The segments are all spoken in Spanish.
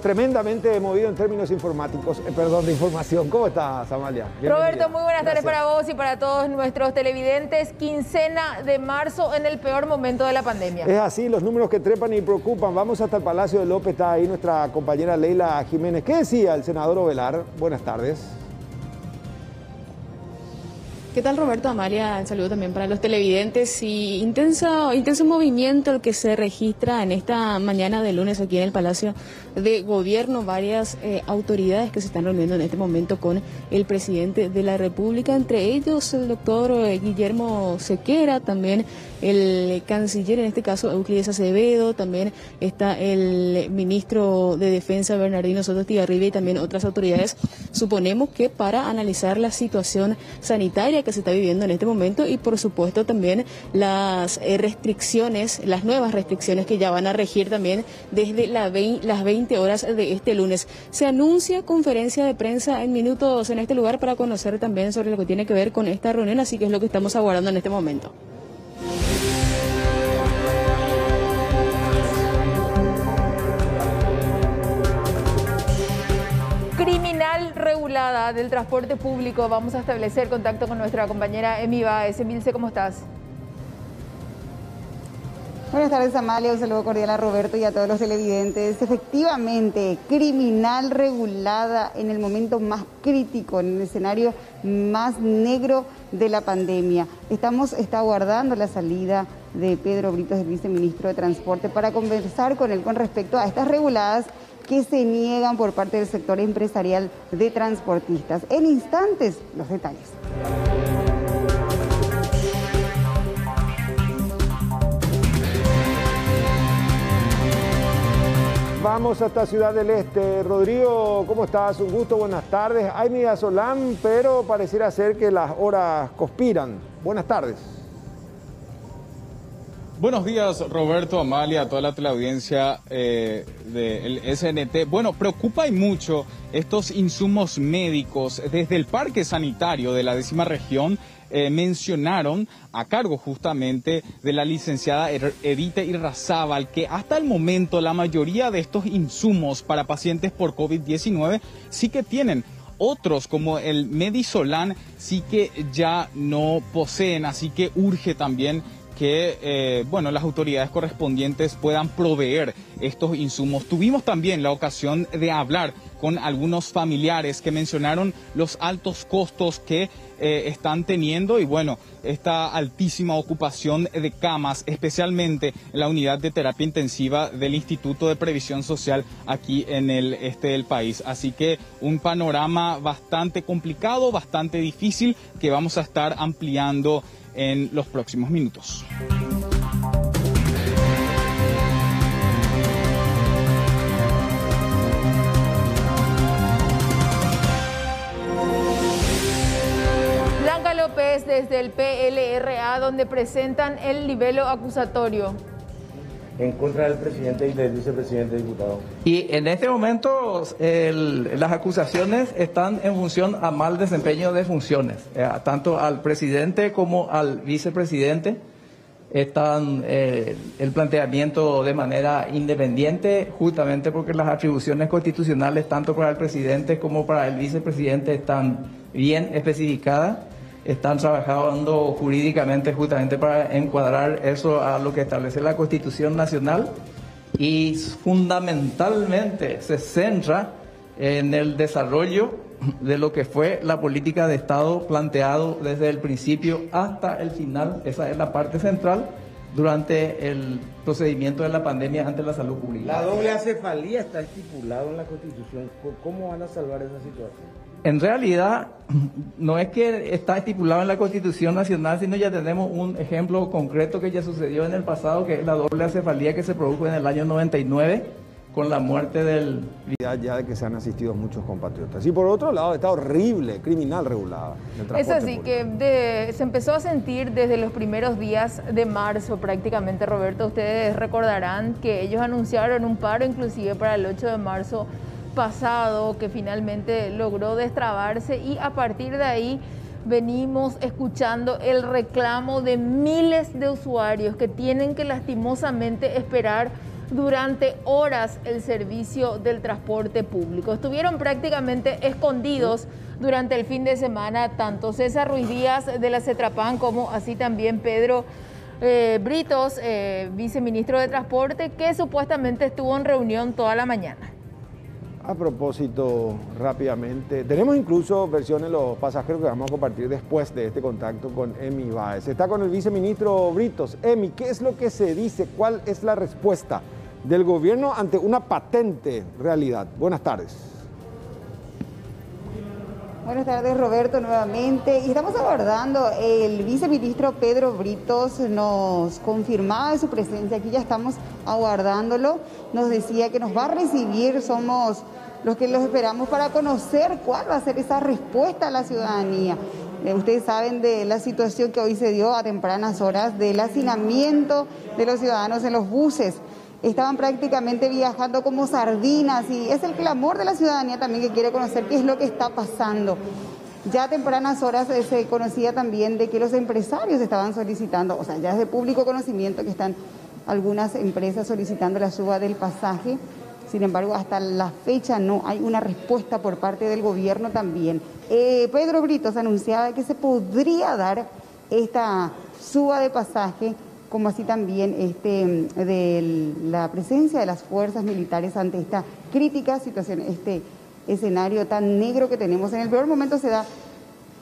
Tremendamente movido en términos informáticos, de información. ¿Cómo estás, Amalia? Bienvenida. Roberto, muy buenas tardes Gracias. para vos y para todos nuestros televidentes. Quincena de marzo en el peor momento de la pandemia. Es así, los números que trepan y preocupan. Vamos hasta el Palacio de López, está ahí nuestra compañera Leila Jiménez. ¿Qué decía el senador Ovelar? Buenas tardes. ¿Qué tal, Roberto? Amalia, un saludo también para los televidentes. Y intenso movimiento el que se registra en esta mañana de lunes aquí en el Palacio de Gobierno. Varias autoridades que se están reuniendo en este momento con el presidente de la República, entre ellos el doctor Guillermo Sequera, también el canciller, en este caso Euclides Acevedo, también está el ministro de Defensa Bernardino Soto Estigarribia y también otras autoridades, suponemos que para analizar la situación sanitaria que se está viviendo en este momento y por supuesto también las restricciones, las nuevas restricciones que ya van a regir también desde las 20 horas de este lunes. Se anuncia conferencia de prensa en minutos en este lugar para conocer también sobre lo que tiene que ver con esta reunión, así que es lo que estamos aguardando en este momento. Criminal regulada del transporte público. Vamos a establecer contacto con nuestra compañera Emi Baez. Emilce, ¿cómo estás? Buenas tardes, Amalia. Un saludo cordial a Roberto y a todos los televidentes. Efectivamente, criminal regulada en el momento más crítico, en el escenario más negro de la pandemia. Está aguardando la salida de Pedro Britos, el viceministro de Transporte, para conversar con él con respecto a estas reguladas que se niegan por parte del sector empresarial de transportistas. En instantes, los detalles. Vamos hasta Ciudad del Este. Rodrigo, ¿cómo estás? Un gusto, buenas tardes. Hay media solán, pero pareciera ser que las horas conspiran. Buenas tardes. Buenos días, Roberto, Amalia, a toda la teleaudiencia del SNT. Bueno, preocupa y mucho estos insumos médicos. Desde el Parque Sanitario de la 10ª región mencionaron, a cargo justamente de la licenciada Edith Irrazábal, que hasta el momento la mayoría de estos insumos para pacientes por COVID-19 sí que tienen. Otros, como el Medisolán, sí que ya no poseen, así que urge también que las autoridades correspondientes puedan proveer estos insumos. Tuvimos también la ocasión de hablar con algunos familiares que mencionaron los altos costos que están teniendo y esta altísima ocupación de camas, especialmente en la unidad de terapia intensiva del Instituto de Previsión Social aquí en el este del país. Así que un panorama bastante complicado, bastante difícil, que vamos a estar ampliando en los próximos minutos. Blanca López desde el PLRA, donde presentan el libelo acusatorio. En contra del presidente y del vicepresidente diputado. Y en este momento las acusaciones están en función a mal desempeño de funciones, tanto al presidente como al vicepresidente. Están el planteamiento de manera independiente, justamente porque las atribuciones constitucionales, tanto para el presidente como para el vicepresidente, están bien especificadas. Están trabajando jurídicamente justamente para encuadrar eso a lo que establece la Constitución Nacional y fundamentalmente se centra en el desarrollo de lo que fue la política de Estado planteado desde el principio hasta el final. Esa es la parte central durante el procedimiento de la pandemia ante la salud pública. La doble acefalía está estipulado en la Constitución. ¿Cómo van a salvar esa situación? En realidad, no es que está estipulado en la Constitución Nacional, sino ya tenemos un ejemplo concreto que ya sucedió en el pasado, que es la doble acefalía que se produjo en el año 99 con la muerte del... Ya de que se han asistido muchos compatriotas. Y por otro lado, está horrible, criminal regulada. Es así que se empezó a sentir desde los primeros días de marzo prácticamente, Roberto. Ustedes recordarán que ellos anunciaron un paro inclusive para el 8 de marzo pasado, que finalmente logró destrabarse, y a partir de ahí venimos escuchando el reclamo de miles de usuarios que tienen que lastimosamente esperar durante horas el servicio del transporte público. Estuvieron prácticamente escondidos durante el fin de semana, tanto César Ruiz Díaz de la CETRAPAN como así también Pedro Britos, viceministro de Transporte, que supuestamente estuvo en reunión toda la mañana. A propósito, rápidamente, tenemos incluso versiones de los pasajeros que vamos a compartir después de este contacto con Emi Báez. Está con el viceministro Britos. Emi, ¿qué es lo que se dice? ¿Cuál es la respuesta del gobierno ante una patente realidad? Buenas tardes. Buenas tardes, Roberto, nuevamente. Y estamos abordando, el viceministro Pedro Britos nos confirmaba de su presencia, aquí ya estamos aguardándolo, nos decía que nos va a recibir, somos los que los esperamos para conocer cuál va a ser esa respuesta a la ciudadanía. Ustedes saben de la situación que hoy se dio a tempranas horas del hacinamiento de los ciudadanos en los buses. Estaban prácticamente viajando como sardinas y es el clamor de la ciudadanía también que quiere conocer qué es lo que está pasando. Ya a tempranas horas se conocía también de que los empresarios estaban solicitando, o sea, ya es de público conocimiento que están algunas empresas solicitando la suba del pasaje. Sin embargo, hasta la fecha no hay una respuesta por parte del gobierno también. Pedro Britos anunciaba que se podría dar esta suba de pasaje, como así también de la presencia de las fuerzas militares ante esta crítica situación, este escenario tan negro que tenemos. En el peor momento se da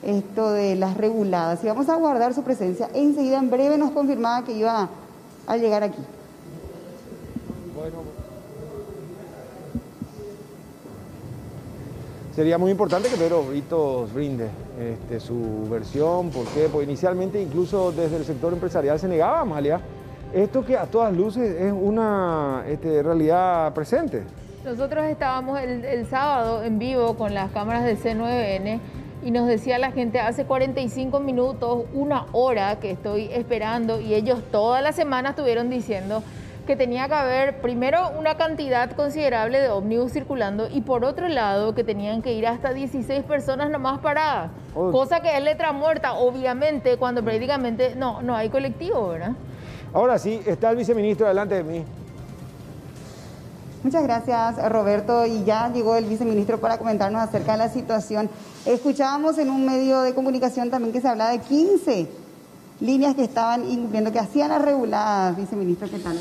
esto de las reguladas y vamos a guardar su presencia. Enseguida, en breve, nos confirmaba que iba a llegar aquí. Bueno, sería muy importante que Pedro Britos brinde su versión. ¿Por qué? Porque inicialmente incluso desde el sector empresarial se negaba, Amalia, esto que a todas luces es una realidad presente. Nosotros estábamos el sábado en vivo con las cámaras del C9N y nos decía la gente, hace 45 minutos, una hora que estoy esperando, y ellos toda la semana estuvieron diciendo que tenía que haber primero una cantidad considerable de ómnibus circulando y por otro lado que tenían que ir hasta 16 personas nomás paradas, cosa que es letra muerta, obviamente, cuando prácticamente no hay colectivo, ¿verdad? Ahora sí, está el viceministro delante de mí. Muchas gracias, Roberto, y ya llegó el viceministro para comentarnos acerca de la situación. Escuchábamos en un medio de comunicación también que se hablaba de 15 líneas que estaban incumpliendo, que hacían las reguladas, viceministro, ¿qué tal?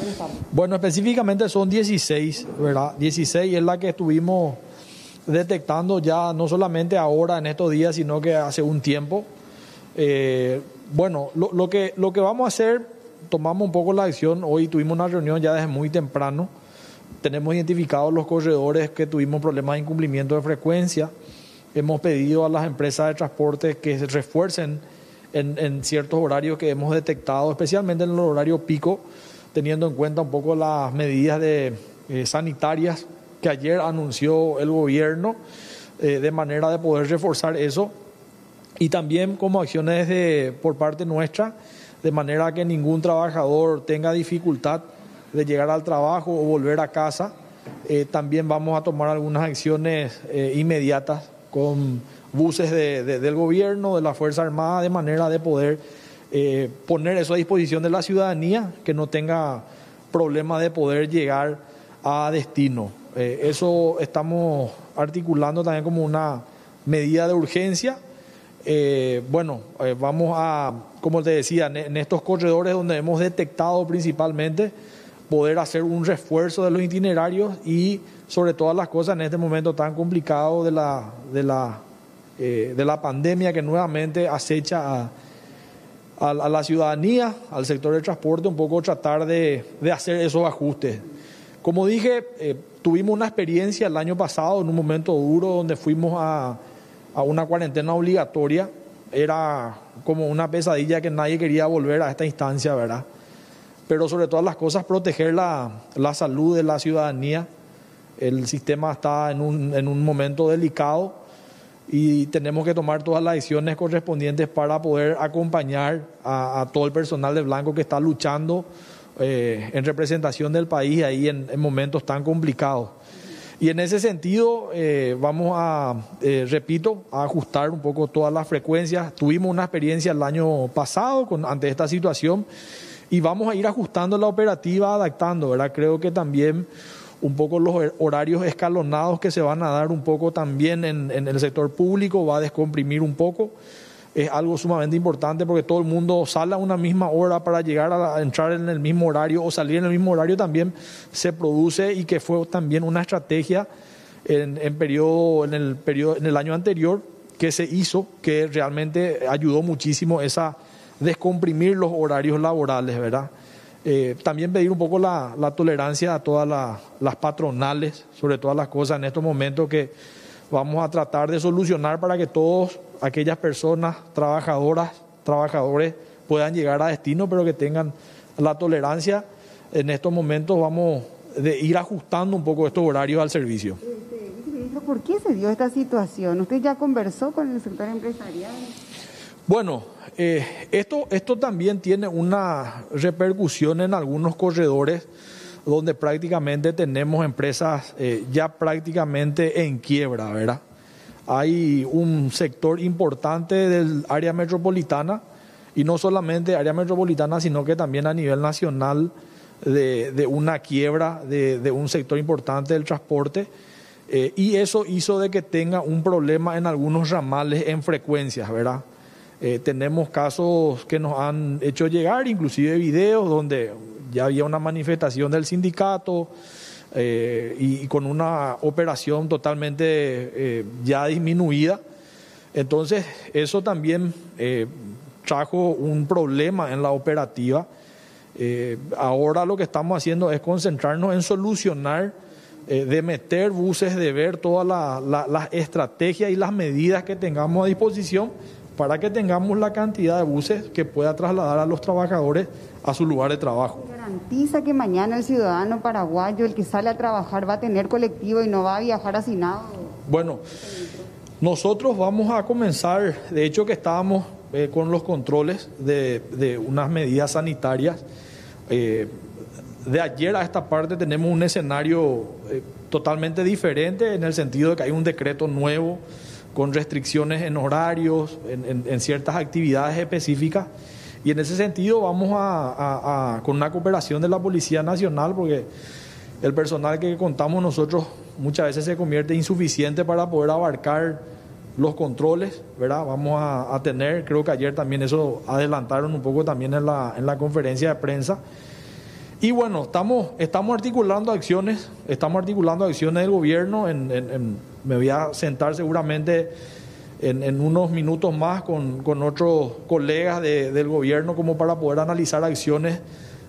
Bueno, específicamente son 16, ¿verdad? 16 es la que estuvimos detectando ya no solamente ahora en estos días, sino que hace un tiempo. Bueno, lo que vamos a hacer, tomamos un poco la acción. Hoy tuvimos una reunión ya desde muy temprano. Tenemos identificados los corredores que tuvimos problemas de incumplimiento de frecuencia. Hemos pedido a las empresas de transporte que se refuercen en ciertos horarios que hemos detectado, especialmente en el horario pico, teniendo en cuenta un poco las medidas sanitarias que ayer anunció el gobierno, de manera de poder reforzar eso, y también como acciones por parte nuestra, de manera que ningún trabajador tenga dificultad de llegar al trabajo o volver a casa. También vamos a tomar algunas acciones inmediatas con buses del gobierno, de la Fuerza Armada, de manera de poder poner eso a disposición de la ciudadanía, que no tenga problema de poder llegar a destino. Eso estamos articulando también como una medida de urgencia. Vamos a, como te decía, en estos corredores donde hemos detectado principalmente, poder hacer un refuerzo de los itinerarios y sobre todas las cosas en este momento tan complicado de la pandemia que nuevamente acecha a la ciudadanía, al sector del transporte, un poco tratar de hacer esos ajustes. Como dije, tuvimos una experiencia el año pasado en un momento duro donde fuimos a una cuarentena obligatoria. Era como una pesadilla que nadie quería volver a esta instancia, ¿verdad? Pero sobre todas las cosas proteger la salud de la ciudadanía. El sistema está en un momento delicado y tenemos que tomar todas las acciones correspondientes para poder acompañar a todo el personal de Blanco que está luchando en representación del país ahí en momentos tan complicados. Y en ese sentido vamos a, repito, a ajustar un poco todas las frecuencias. Tuvimos una experiencia el año pasado ante esta situación y vamos a ir ajustando la operativa, adaptando, ¿verdad? Creo que también un poco los horarios escalonados que se van a dar un poco también en el sector público va a descomprimir un poco. Es algo sumamente importante porque todo el mundo sale a una misma hora para llegar a entrar en el mismo horario o salir en el mismo horario también se produce, y que fue también una estrategia en el año anterior que se hizo, que realmente ayudó muchísimo esa descomprimir los horarios laborales, ¿verdad? También pedir un poco la tolerancia a todas las patronales, sobre todas las cosas en estos momentos que vamos a tratar de solucionar para que todas aquellas personas, trabajadoras, trabajadores, puedan llegar a destino, pero que tengan la tolerancia. En estos momentos vamos a ir ajustando un poco estos horarios al servicio. Viceministro, ¿por qué se dio esta situación? ¿Usted ya conversó con el sector empresarial? Bueno, esto también tiene una repercusión en algunos corredores donde prácticamente tenemos empresas ya prácticamente en quiebra, ¿verdad? Hay un sector importante del área metropolitana, y no solamente área metropolitana, sino que también a nivel nacional, de una quiebra de un sector importante del transporte, y eso hizo de que tenga un problema en algunos ramales en frecuencias, ¿verdad? Tenemos casos que nos han hecho llegar, inclusive videos donde ya había una manifestación del sindicato y con una operación totalmente ya disminuida. Entonces eso también trajo un problema en la operativa. Ahora lo que estamos haciendo es concentrarnos en solucionar, de meter buses, de ver todas las estrategias y las medidas que tengamos a disposición para que tengamos la cantidad de buses que pueda trasladar a los trabajadores a su lugar de trabajo. ¿Garantiza que mañana el ciudadano paraguayo, el que sale a trabajar, va a tener colectivo y no va a viajar hacinado? Bueno, nosotros vamos a comenzar, de hecho que estábamos con los controles de unas medidas sanitarias. De ayer a esta parte tenemos un escenario totalmente diferente, en el sentido de que hay un decreto nuevo con restricciones en horarios, en ciertas actividades específicas, y en ese sentido vamos con una cooperación de la Policía Nacional, porque el personal que contamos nosotros muchas veces se convierte insuficiente para poder abarcar los controles, ¿verdad? Vamos a tener, creo que ayer también eso adelantaron un poco también en la conferencia de prensa. Y bueno, estamos articulando acciones del gobierno. Me voy a sentar seguramente en unos minutos más con otros colegas del gobierno, como para poder analizar acciones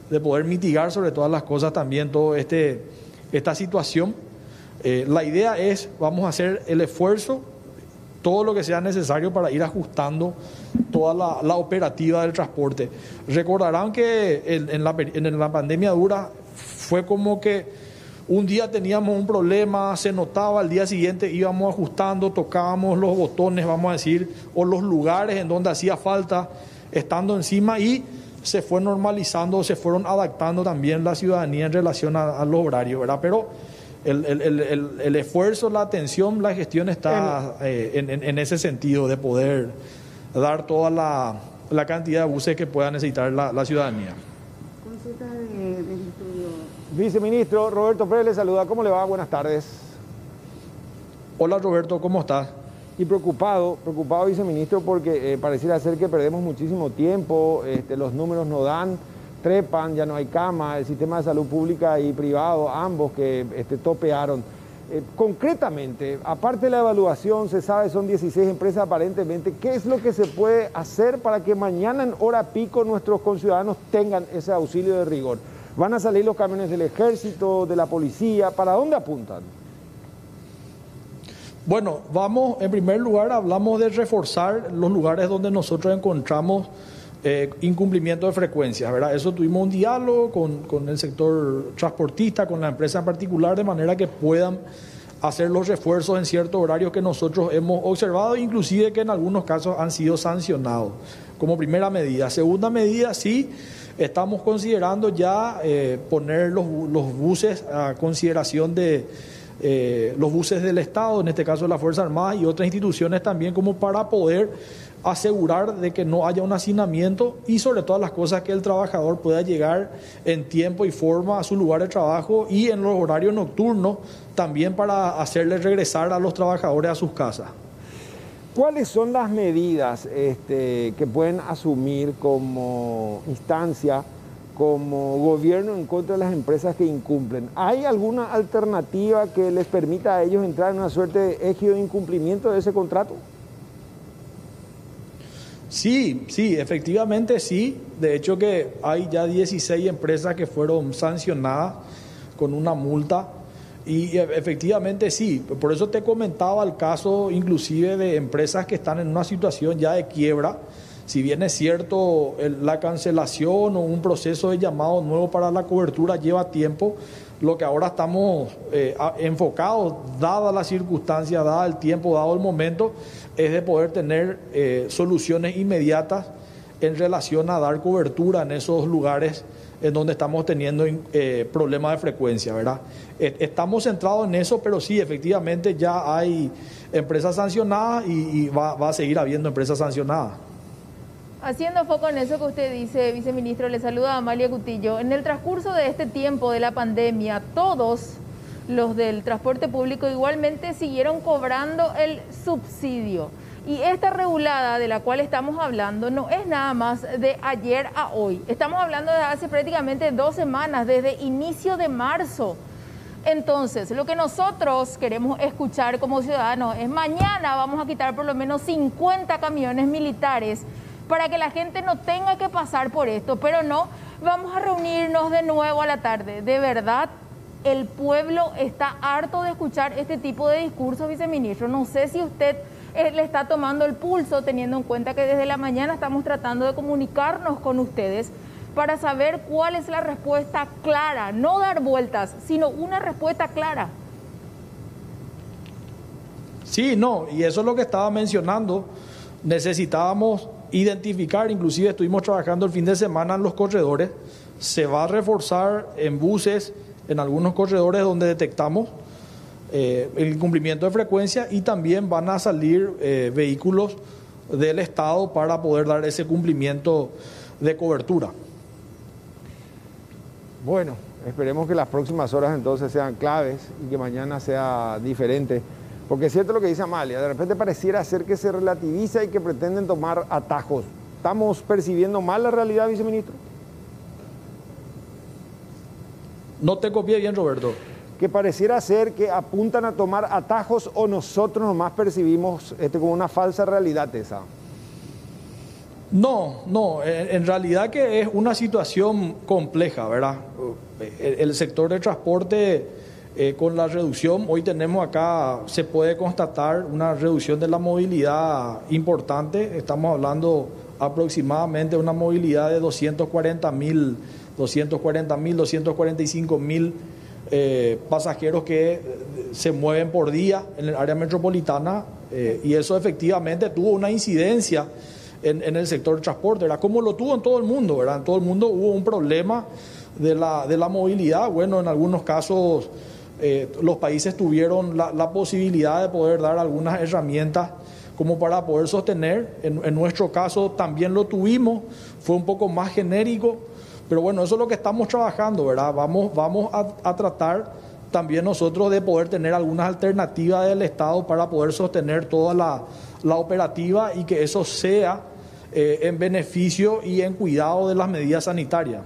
de poder mitigar sobre todas las cosas también toda esta situación. La idea es, vamos a hacer el esfuerzo, todo lo que sea necesario para ir ajustando toda la operativa del transporte. Recordarán que en la pandemia dura fue como que un día teníamos un problema, se notaba, al día siguiente íbamos ajustando, tocábamos los botones, vamos a decir, o los lugares en donde hacía falta, estando encima, y se fue normalizando, se fueron adaptando también la ciudadanía en relación a los horarios, ¿verdad? Pero el esfuerzo, la atención, la gestión está en ese sentido de poder dar toda la cantidad de buses que pueda necesitar la ciudadanía. Consulta del estudio. Viceministro Roberto Pérez le saluda. ¿Cómo le va? Buenas tardes. Hola Roberto, ¿cómo estás? Y preocupado viceministro, porque pareciera ser que perdemos muchísimo tiempo, los números no dan, trepan, ya no hay cama, el sistema de salud pública y privado, ambos que topearon. Concretamente, aparte de la evaluación, se sabe, son 16 empresas aparentemente, ¿qué es lo que se puede hacer para que mañana en hora pico nuestros conciudadanos tengan ese auxilio de rigor? ¿Van a salir los camiones del ejército, de la policía? ¿Para dónde apuntan? Bueno, en primer lugar hablamos de reforzar los lugares donde nosotros encontramos incumplimiento de frecuencias, ¿verdad? Eso tuvimos un diálogo con el sector transportista, con la empresa en particular, de manera que puedan hacer los refuerzos en ciertos horarios que nosotros hemos observado, inclusive que en algunos casos han sido sancionados como primera medida. Segunda medida, sí, estamos considerando ya poner los buses a consideración de los buses del Estado, en este caso de la Fuerza Armada y otras instituciones también, como para poder asegurar de que no haya un hacinamiento y sobre todas las cosas que el trabajador pueda llegar en tiempo y forma a su lugar de trabajo y en los horarios nocturnos también para hacerles regresar a los trabajadores a sus casas. ¿Cuáles son las medidas que pueden asumir como instancia, como gobierno en contra de las empresas que incumplen? ¿Hay alguna alternativa que les permita a ellos entrar en una suerte de ejido de incumplimiento de ese contrato? Sí, efectivamente sí. De hecho que hay ya 16 empresas que fueron sancionadas con una multa y efectivamente sí. Por eso te comentaba el caso inclusive de empresas que están en una situación ya de quiebra. Si bien es cierto la cancelación o un proceso de llamado nuevo para la cobertura lleva tiempo, lo que ahora estamos enfocados, dada la circunstancia, dada el tiempo, dado el momento, es de poder tener soluciones inmediatas en relación a dar cobertura en esos lugares en donde estamos teniendo problemas de frecuencia, ¿verdad? Estamos centrados en eso, pero sí, efectivamente ya hay empresas sancionadas y va a seguir habiendo empresas sancionadas. Haciendo foco en eso que usted dice, viceministro, le saluda a Amalia Cutillo. En el transcurso de este tiempo de la pandemia, todos los del transporte público igualmente siguieron cobrando el subsidio. Y esta regulada de la cual estamos hablando no es nada más de ayer a hoy. Estamos hablando de hace prácticamente 2 semanas, desde inicio de marzo. Entonces, lo que nosotros queremos escuchar como ciudadanos es mañana vamos a quitar por lo menos 50 camiones militares para que la gente no tenga que pasar por esto, pero no, vamos a reunirnos de nuevo a la tarde. De verdad, el pueblo está harto de escuchar este tipo de discursos, viceministro. No sé si usted le está tomando el pulso, teniendo en cuenta que desde la mañana estamos tratando de comunicarnos con ustedes para saber cuál es la respuesta clara, no dar vueltas, sino una respuesta clara. Sí, no, y eso es lo que estaba mencionando. Necesitábamos identificar, inclusive estuvimos trabajando el fin de semana en los corredores, se va a reforzar en buses, en algunos corredores donde detectamos el incumplimiento de frecuencia y también van a salir vehículos del Estado para poder dar ese cumplimiento de cobertura. Bueno, esperemos que las próximas horas entonces sean claves y que mañana sea diferente. Porque es cierto lo que dice Amalia, de repente pareciera ser que se relativiza y que pretenden tomar atajos. ¿Estamos percibiendo mal la realidad, viceministro? No te copié bien, Roberto. Que pareciera ser que apuntan a tomar atajos o nosotros nomás percibimos como una falsa realidad esa. No, en realidad que es una situación compleja, ¿verdad? El sector de transporte... con la reducción, hoy tenemos acá, se puede constatar una reducción de la movilidad importante. Estamos hablando aproximadamente de una movilidad de 245.000 pasajeros que se mueven por día en el área metropolitana y eso efectivamente tuvo una incidencia en el sector del transporte, ¿verdad? Como lo tuvo en todo el mundo, ¿verdad? En todo el mundo hubo un problema de la movilidad. Bueno, en algunos casos... los países tuvieron la posibilidad de poder dar algunas herramientas como para poder sostener. En nuestro caso también lo tuvimos, fue un poco más genérico, pero bueno, eso es lo que estamos trabajando, ¿verdad? Vamos a tratar también nosotros de poder tener algunas alternativas del Estado para poder sostener toda la operativa y que eso sea en beneficio y en cuidado de las medidas sanitarias.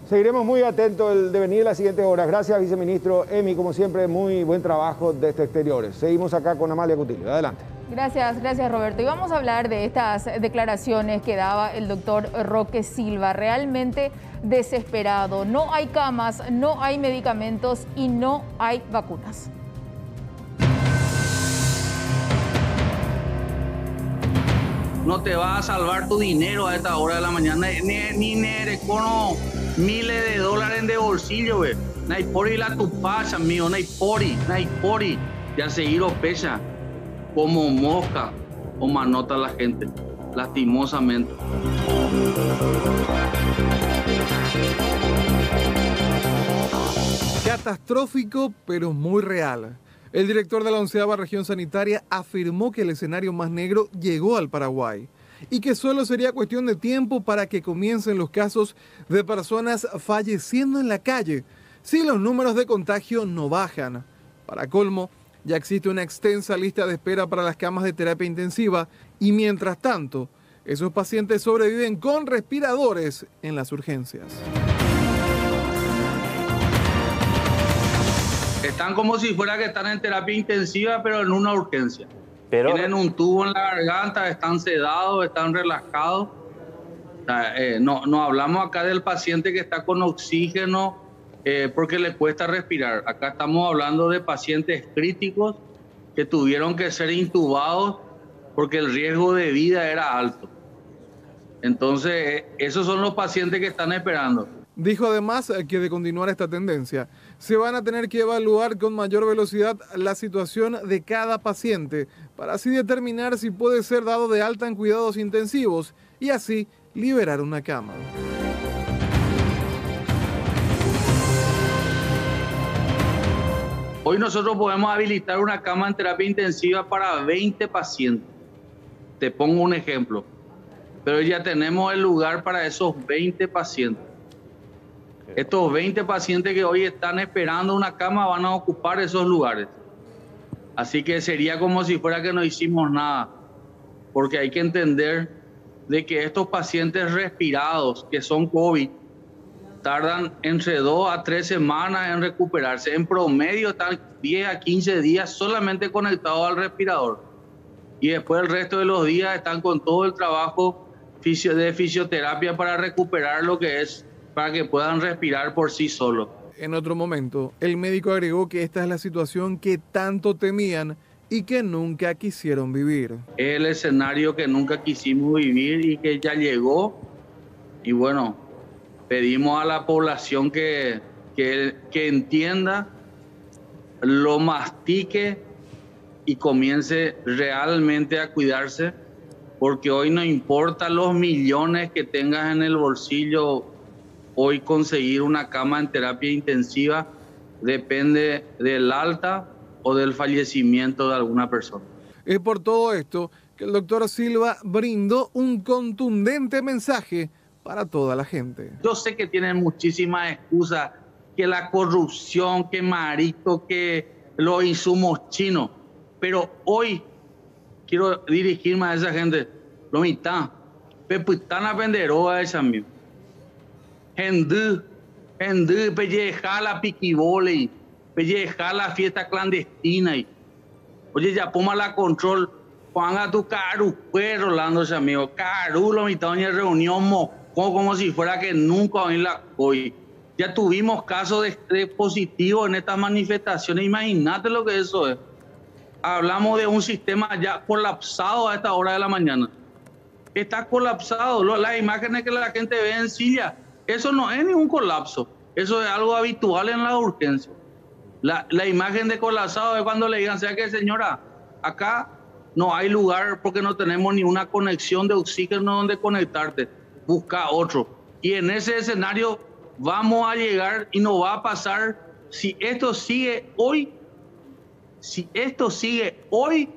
Seguiremos muy atentos el devenir de las siguientes horas. Gracias, viceministro. Emi, como siempre, muy buen trabajo desde exteriores. Seguimos acá con Amalia Cutillo. Adelante. Gracias Roberto. Y vamos a hablar de estas declaraciones que daba el doctor Roque Silva. Realmente desesperado. No hay camas, no hay medicamentos y no hay vacunas. No te va a salvar tu dinero a esta hora de la mañana, ni recono miles de dólares de bolsillo, ve. Nay pori la tu pasa, amigo, nay pori. Ya seguir o pesa como mosca o manota la gente, lastimosamente. Catastrófico, pero muy real. El director de la 11ª región sanitaria afirmó que el escenario más negro llegó al Paraguay y que solo sería cuestión de tiempo para que comiencen los casos de personas falleciendo en la calle si los números de contagio no bajan. Para colmo, ya existe una extensa lista de espera para las camas de terapia intensiva y mientras tanto, esos pacientes sobreviven con respiradores en las urgencias. Están como si fuera que están en terapia intensiva, pero en una urgencia. Tienen un tubo en la garganta, están sedados, están relajados. O sea, no hablamos acá del paciente que está con oxígeno porque le cuesta respirar. Acá estamos hablando de pacientes críticos que tuvieron que ser intubados porque el riesgo de vida era alto. Entonces, esos son los pacientes que están esperando. Dijo además que de continuar esta tendencia, se van a tener que evaluar con mayor velocidad la situación de cada paciente para así determinar si puede ser dado de alta en cuidados intensivos y así liberar una cama. Hoy nosotros podemos habilitar una cama en terapia intensiva para 20 pacientes. Te pongo un ejemplo, pero ya tenemos el lugar para esos 20 pacientes. Estos 20 pacientes que hoy están esperando una cama van a ocupar esos lugares. Así que sería como si fuera que no hicimos nada, porque hay que entender de que estos pacientes respirados que son COVID tardan entre 2 a 3 semanas en recuperarse. En promedio están 10 a 15 días solamente conectados al respirador. Y después el resto de los días están con todo el trabajo de fisioterapia para recuperar lo que es, para que puedan respirar por sí solos. En otro momento, el médico agregó que esta es la situación que tanto temían y que nunca quisieron vivir. Es el escenario que nunca quisimos vivir y que ya llegó. Y bueno, pedimos a la población que entienda, lo mastique y comience realmente a cuidarse, porque hoy no importa los millones que tengas en el bolsillo, hoy conseguir una cama en terapia intensiva depende del alta o del fallecimiento de alguna persona. Es por todo esto que el doctor Silva brindó un contundente mensaje para toda la gente. Yo sé que tienen muchísimas excusas, que la corrupción, que marito, que los insumos chinos, pero hoy quiero dirigirme a esa gente. Lo mitad, peputana venderoa esa misma. Gente, pelleja la piquibole, pelleja la fiesta clandestina. Oye, ya ponga la control, ponga tu caru, pues, Rolando, ese amigo. Caru, lo mitad de reunión, como si fuera que nunca hoy. Ya tuvimos casos de positivos en estas manifestaciones. Imagínate lo que eso es. Hablamos de un sistema ya colapsado a esta hora de la mañana. Está colapsado. Las imágenes que la gente ve en silla, eso no es ningún colapso. Eso es algo habitual en la urgencia. La imagen de colapsado es cuando le digan, sea que señora, acá no hay lugar porque no tenemos ni una conexión de oxígeno donde conectarte. Busca otro. Y en ese escenario vamos a llegar y nos va a pasar si esto sigue hoy. Si esto sigue hoy,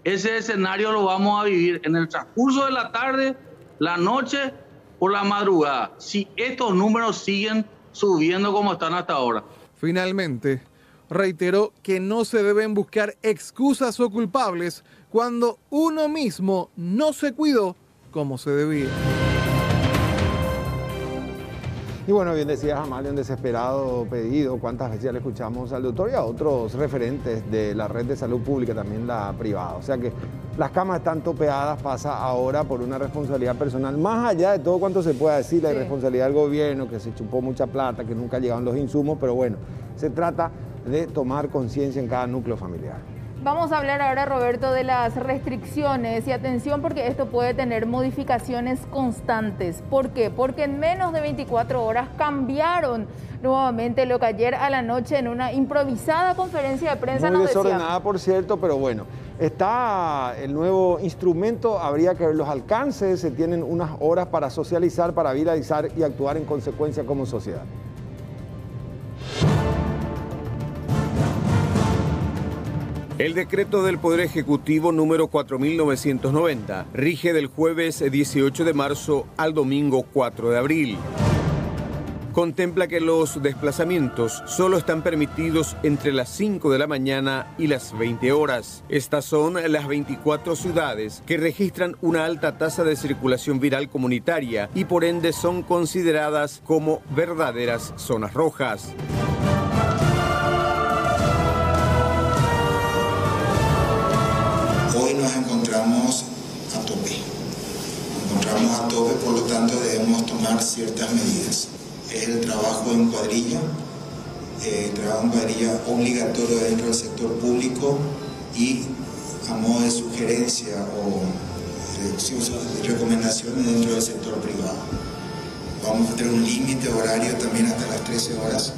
ese escenario lo vamos a vivir en el transcurso de la tarde, la noche o la madrugada. Si estos números siguen subiendo como están hasta ahora. Finalmente, reiteró que no se deben buscar excusas o culpables cuando uno mismo no se cuidó como se debía. Y bueno, bien decías, Amalia, un desesperado pedido. ¿Cuántas veces ya le escuchamos al doctor y a otros referentes de la red de salud pública, también la privada? O sea que las camas están topeadas, pasa ahora por una responsabilidad personal, más allá de todo cuanto se pueda decir, la irresponsabilidad del gobierno, que se chupó mucha plata, que nunca llegaron los insumos, pero bueno, se trata de tomar conciencia en cada núcleo familiar. Vamos a hablar ahora, Roberto, de las restricciones y atención porque esto puede tener modificaciones constantes. ¿Por qué? Porque en menos de 24 horas cambiaron nuevamente lo que ayer a la noche en una improvisada conferencia de prensa muy nos decía. Desordenada, por cierto, pero bueno, está el nuevo instrumento, habría que ver los alcances, se tienen unas horas para socializar, para viralizar y actuar en consecuencia como sociedad. El decreto del Poder Ejecutivo número 4.990 rige del jueves 18 de marzo al domingo 4 de abril. Contempla que los desplazamientos solo están permitidos entre las 5 de la mañana y las 20 horas. Estas son las 24 ciudades que registran una alta tasa de circulación viral comunitaria y por ende son consideradas como verdaderas zonas rojas. Hoy nos encontramos a tope. Por lo tanto debemos tomar ciertas medidas. Es el trabajo en cuadrilla, obligatorio dentro del sector público y a modo de sugerencia o recomendaciones dentro del sector privado. Vamos a tener un límite horario también hasta las 13 horas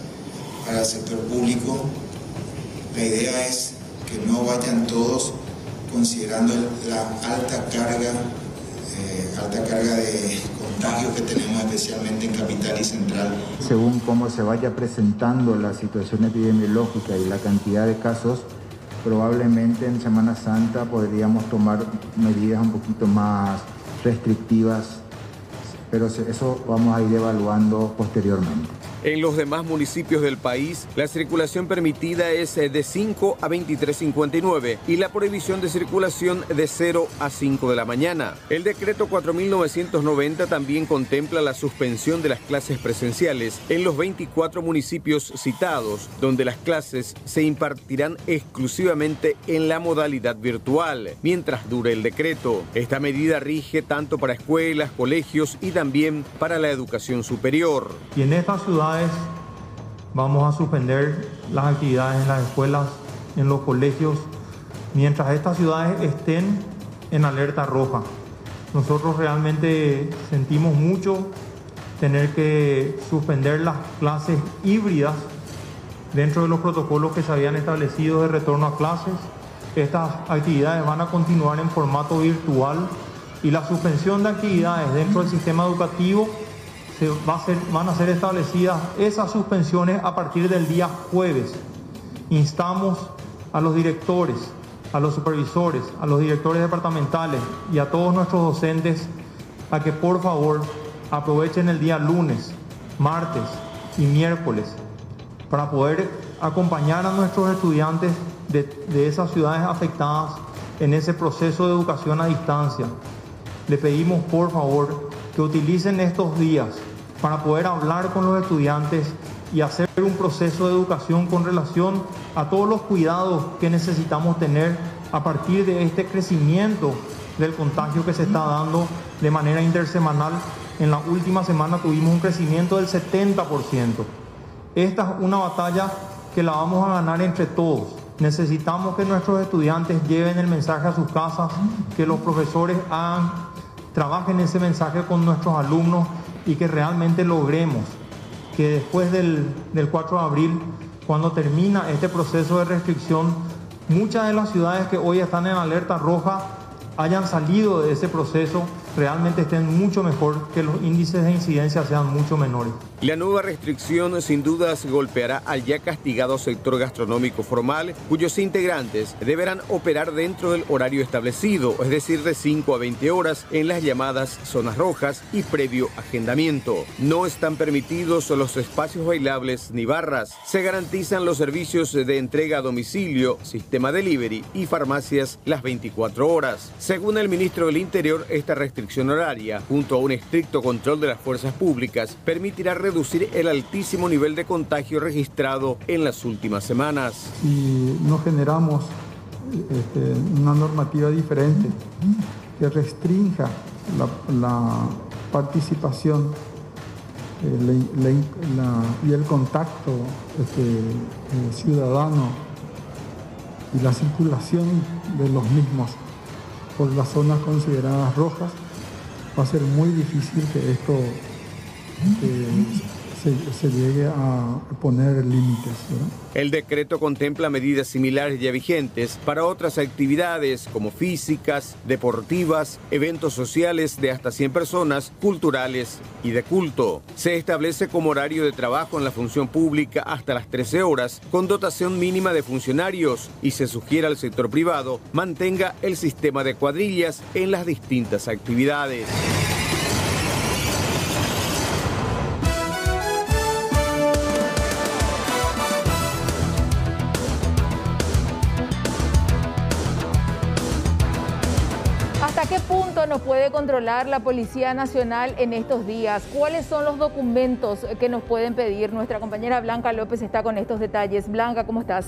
para el sector público. La idea es que no vayan todos considerando la alta carga de contagio que tenemos especialmente en Capital y Central. Según cómo se vaya presentando la situación epidemiológica y la cantidad de casos, probablemente en Semana Santa podríamos tomar medidas un poquito más restrictivas, pero eso vamos a ir evaluando posteriormente. En los demás municipios del país, la circulación permitida es de 5 a 23:59 y la prohibición de circulación de 0 a 5 de la mañana. El decreto 4.990 también contempla la suspensión de las clases presenciales en los 24 municipios citados, donde las clases se impartirán exclusivamente en la modalidad virtual, mientras dure el decreto. Esta medida rige tanto para escuelas, colegios y también para la educación superior. Y en esta ciudad vamos a suspender las actividades en las escuelas, en los colegios, mientras estas ciudades estén en alerta roja. Nosotros realmente sentimos mucho tener que suspender las clases híbridas dentro de los protocolos que se habían establecido de retorno a clases. Estas actividades van a continuar en formato virtual y la suspensión de actividades dentro del sistema educativo van a ser establecidas esas suspensiones a partir del día jueves. Instamos a los directores, a los supervisores, a los directores departamentales y a todos nuestros docentes a que por favor aprovechen el día lunes, martes y miércoles para poder acompañar a nuestros estudiantes de esas ciudades afectadas en ese proceso de educación a distancia. Le pedimos por favor que utilicen estos días para poder hablar con los estudiantes y hacer un proceso de educación con relación a todos los cuidados que necesitamos tener a partir de este crecimiento del contagio que se está dando de manera intersemanal. En la última semana tuvimos un crecimiento del 70%. Esta es una batalla que la vamos a ganar entre todos. Necesitamos que nuestros estudiantes lleven el mensaje a sus casas, que los profesores trabajen ese mensaje con nuestros alumnos y que realmente logremos que después del 4 de abril, cuando termina este proceso de restricción, muchas de las ciudades que hoy están en alerta roja hayan salido de ese proceso, realmente estén mucho mejor, que los índices de incidencia sean mucho menores. La nueva restricción sin dudas golpeará al ya castigado sector gastronómico formal, cuyos integrantes deberán operar dentro del horario establecido, es decir, de 5 a 20 horas en las llamadas zonas rojas y previo agendamiento. No están permitidos los espacios bailables ni barras. Se garantizan los servicios de entrega a domicilio, sistema delivery y farmacias las 24 horas. Según el ministro del Interior, esta restricción horaria, junto a un estricto control de las fuerzas públicas, permitirá reducir el altísimo nivel de contagio registrado en las últimas semanas. Y no generamos una normativa diferente que restrinja la participación y el contacto ciudadano y la circulación de los mismos por las zonas consideradas rojas, va a ser muy difícil que esto se llegue a poner límites, ¿verdad? El decreto contempla medidas similares ya vigentes para otras actividades como físicas, deportivas, eventos sociales de hasta 100 personas, culturales y de culto. Se establece como horario de trabajo en la función pública hasta las 13 horas, con dotación mínima de funcionarios, y se sugiere al sector privado mantenga el sistema de cuadrillas en las distintas actividades. ¿Hasta qué punto nos puede controlar la Policía Nacional en estos días? ¿Cuáles son los documentos que nos pueden pedir? Nuestra compañera Blanca López está con estos detalles. Blanca, ¿cómo estás?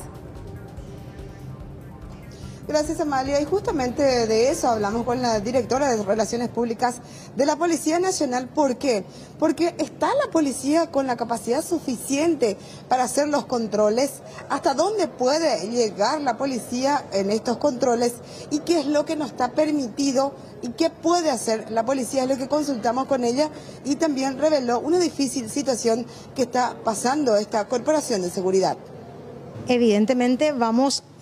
Gracias, Amalia. Y justamente de eso hablamos con la directora de Relaciones Públicas de la Policía Nacional. ¿Por qué? Porque está la policía con la capacidad suficiente para hacer los controles. ¿Hasta dónde puede llegar la policía en estos controles? ¿Y qué es lo que no está permitido? ¿Y qué puede hacer la policía? Es lo que consultamos con ella, y también reveló una difícil situación que está pasando esta corporación de seguridad. Evidentemente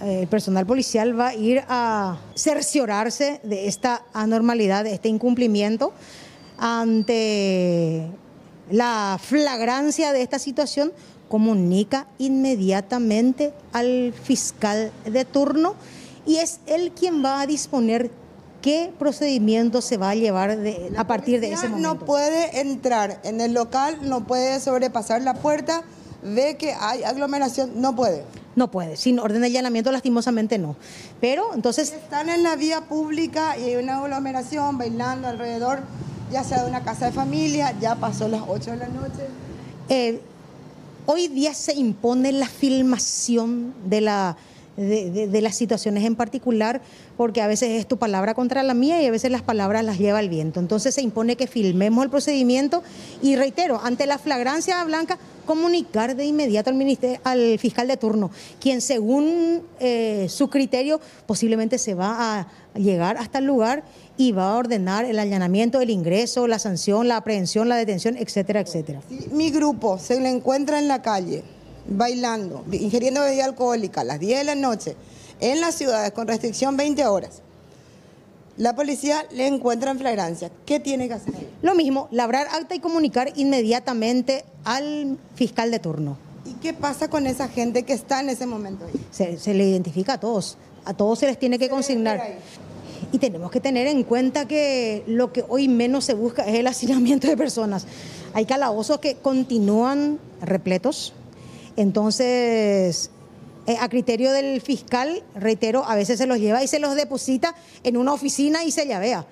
el personal policial va a ir a cerciorarse de esta anormalidad, de este incumplimiento. Ante la flagrancia de esta situación, comunica inmediatamente al fiscal de turno, y es él quien va a disponer qué procedimiento se va a llevar a partir de ese momento. No puede entrar en el local, no puede sobrepasar la puerta, ve que hay aglomeración, no puede. No puede, sin orden de allanamiento lastimosamente no. Pero entonces... Están en la vía pública y hay una aglomeración bailando alrededor, ya sea de una casa de familia, ya pasó las 8 de la noche. Hoy día se impone la filmación de las situaciones en particular, porque a veces es tu palabra contra la mía y a veces las palabras las lleva el viento. Entonces se impone que filmemos el procedimiento y, reitero, ante la flagrancia, Blanca, comunicar de inmediato al fiscal de turno, quien según su criterio posiblemente se va a llegar hasta el lugar y va a ordenar el allanamiento, el ingreso, la sanción, la aprehensión, la detención, etcétera, etcétera. Si mi grupo se le encuentra en la calle bailando, ingiriendo bebida alcohólica a las 10 de la noche en las ciudades con restricción 20 horas, la policía le encuentra en flagrancia, ¿qué tiene que hacer? Lo mismo, labrar acta y comunicar inmediatamente al fiscal de turno. ¿Y qué pasa con esa gente que está en ese momento ahí? Se le identifica a todos se les tiene que consignar. Y tenemos que tener en cuenta que lo que hoy menos se busca es el hacinamiento de personas. Hay calabozos que continúan repletos. Entonces, a criterio del fiscal, reitero, a veces se los lleva y se los deposita en una oficina y se llavea,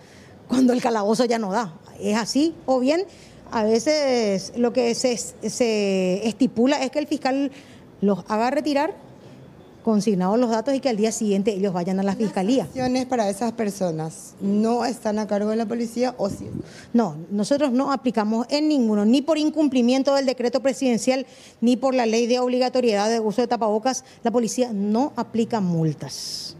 cuando el calabozo ya no da. Es así. O bien, a veces lo que se estipula es que el fiscal los haga retirar, consignados los datos, y que al día siguiente ellos vayan a la fiscalía. ¿Las sanciones para esas personas no están a cargo de la policía o sí? No, nosotros no aplicamos en ninguno, ni por incumplimiento del decreto presidencial, ni por la ley de obligatoriedad de uso de tapabocas. La policía no aplica multas.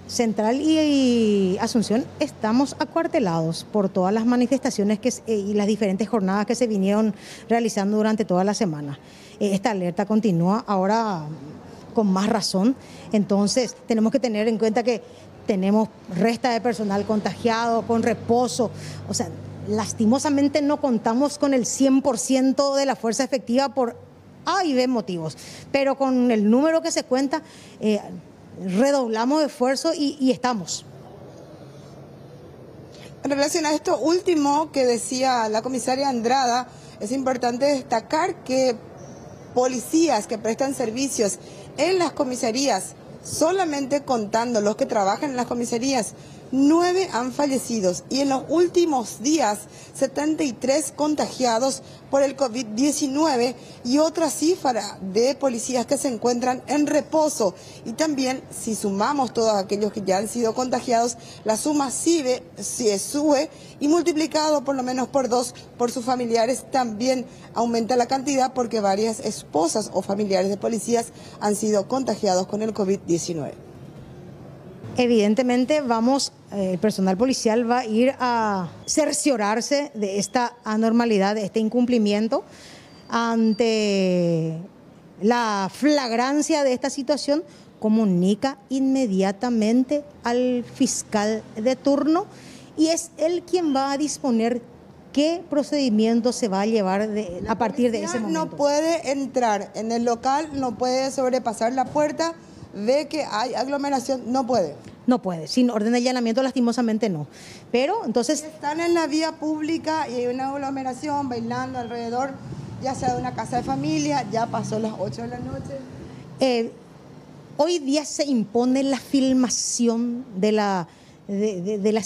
Central y Asunción estamos acuartelados por todas las manifestaciones y las diferentes jornadas que se vinieron realizando durante toda la semana. Esta alerta continúa ahora con más razón. Entonces tenemos que tener en cuenta que tenemos resta de personal contagiado, con reposo. O sea, lastimosamente no contamos con el 100% de la fuerza efectiva por A y B motivos, pero con el número que se cuenta, redoblamos esfuerzo y estamos. En relación a esto último que decía la comisaria Andrada, es importante destacar que policías que prestan servicios en las comisarías, solamente contando los que trabajan en las comisarías, 9 han fallecido, y en los últimos días 73 contagiados por el COVID-19, y otra cifra de policías que se encuentran en reposo. Y también, si sumamos todos aquellos que ya han sido contagiados, la suma sube, y multiplicado por lo menos por 2 por sus familiares, también aumenta la cantidad, porque varias esposas o familiares de policías han sido contagiados con el COVID-19. Evidentemente el personal policial va a ir a cerciorarse de esta anormalidad, de este incumplimiento. ante la flagrancia de esta situación, comunica inmediatamente al fiscal de turno y es él quien va a disponer qué procedimiento se va a llevar a partir de ese momento. No puede entrar en el local, no puede sobrepasar la puerta, ve que hay aglomeración, no puede. No puede, sin orden de allanamiento lastimosamente no. Pero entonces... Si están en la vía pública y hay una aglomeración bailando alrededor, ya sea de una casa de familia, ya pasó las 8 de la noche. Hoy día se impone la filmación de las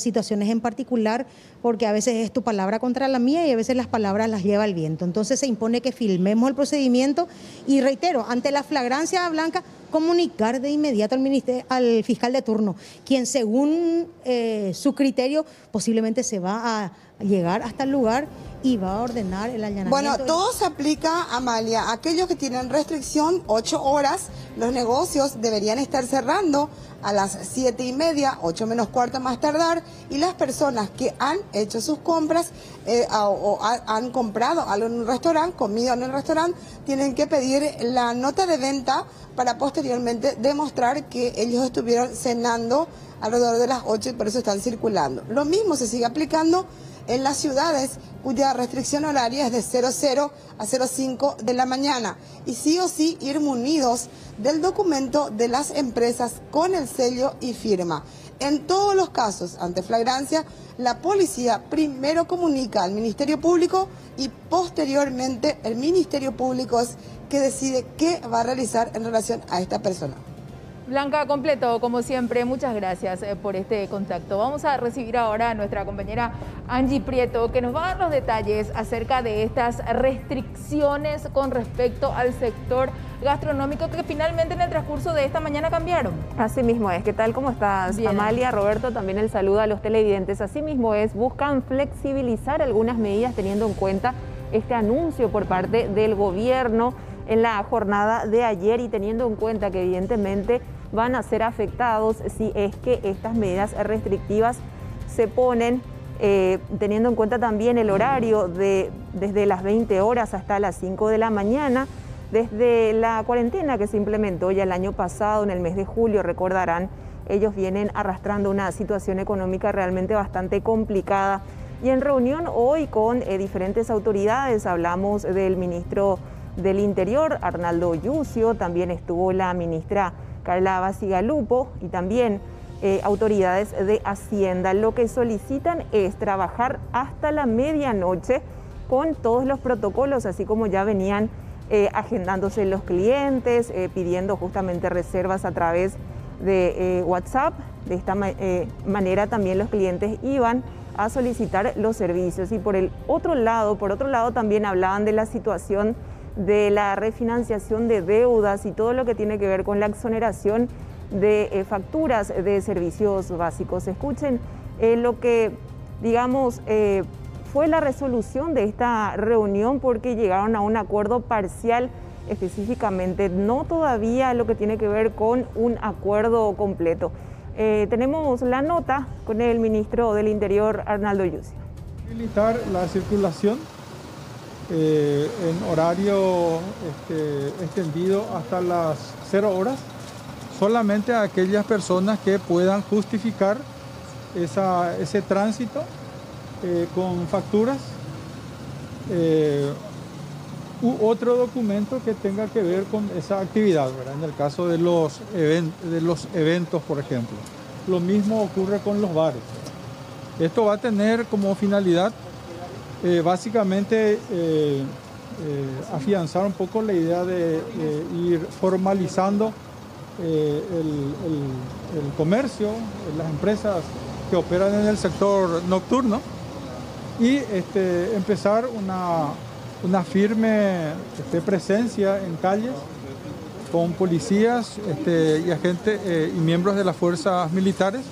situaciones en particular, porque a veces es tu palabra contra la mía y a veces las palabras las lleva el viento. Entonces se impone que filmemos el procedimiento y reitero, ante la flagrancia, Blanca, comunicar de inmediato al fiscal de turno, quien según su criterio posiblemente se va a llegar hasta el lugar y va a ordenar el allanamiento. Bueno, todo se aplica, Amalia. Aquellos que tienen restricción, 8 horas, los negocios deberían estar cerrando a las 7:30, 8 menos cuarto más tardar, y las personas que han hecho sus compras o han comprado algo en un restaurante, comido en el restaurante, tienen que pedir la nota de venta para posteriormente demostrar que ellos estuvieron cenando alrededor de las 8 y por eso están circulando. Lo mismo se sigue aplicando en las ciudades cuya restricción horaria es de 00 a 05 de la mañana y sí o sí ir munidos del documento de las empresas con el sello y firma. En todos los casos, ante flagrancia, la policía primero comunica al Ministerio Público y posteriormente el Ministerio Público es que decide qué va a realizar en relación a esta persona. Blanca, completo, como siempre, muchas gracias por este contacto. Vamos a recibir ahora a nuestra compañera Angie Prieto, que nos va a dar los detalles acerca de estas restricciones con respecto al sector gastronómico que finalmente en el transcurso de esta mañana cambiaron. Así mismo es. ¿Qué tal? ¿Cómo estás? Bien. Amalia, Roberto, también el saludo a los televidentes. Así mismo es, buscan flexibilizar algunas medidas teniendo en cuenta este anuncio por parte del gobierno en la jornada de ayer y teniendo en cuenta que evidentemente van a ser afectados si es que estas medidas restrictivas se ponen, teniendo en cuenta también el horario desde las 20 horas hasta las 5 de la mañana, desde la cuarentena que se implementó ya el año pasado, en el mes de julio, recordarán, ellos vienen arrastrando una situación económica realmente bastante complicada. Y en reunión hoy con diferentes autoridades, hablamos del ministro del Interior, Arnaldo Yucio, también estuvo la ministra Carla Basigalupo y también autoridades de Hacienda. Lo que solicitan es trabajar hasta la medianoche con todos los protocolos, así como ya venían agendándose los clientes, pidiendo justamente reservas a través de WhatsApp. De esta manera también los clientes iban a solicitar los servicios. Y por otro lado también hablaban de la situación de la refinanciación de deudas y todo lo que tiene que ver con la exoneración de facturas de servicios básicos. Escuchen lo que, digamos, fue la resolución de esta reunión, porque llegaron a un acuerdo parcial específicamente, no todavía lo que tiene que ver con un acuerdo completo. Tenemos la nota con el ministro del Interior, Arnaldo Yucio. Limitar la circulación en horario extendido hasta las 0 horas, solamente a aquellas personas que puedan justificar ese tránsito con facturas u otro documento que tenga que ver con esa actividad, ¿verdad? En el caso de los eventos, por ejemplo. Lo mismo ocurre con los bares. Esto va a tener como finalidad básicamente afianzar un poco la idea de ir formalizando el comercio, las empresas que operan en el sector nocturno y empezar una firme presencia en calles con policías y agentes y miembros de las fuerzas militares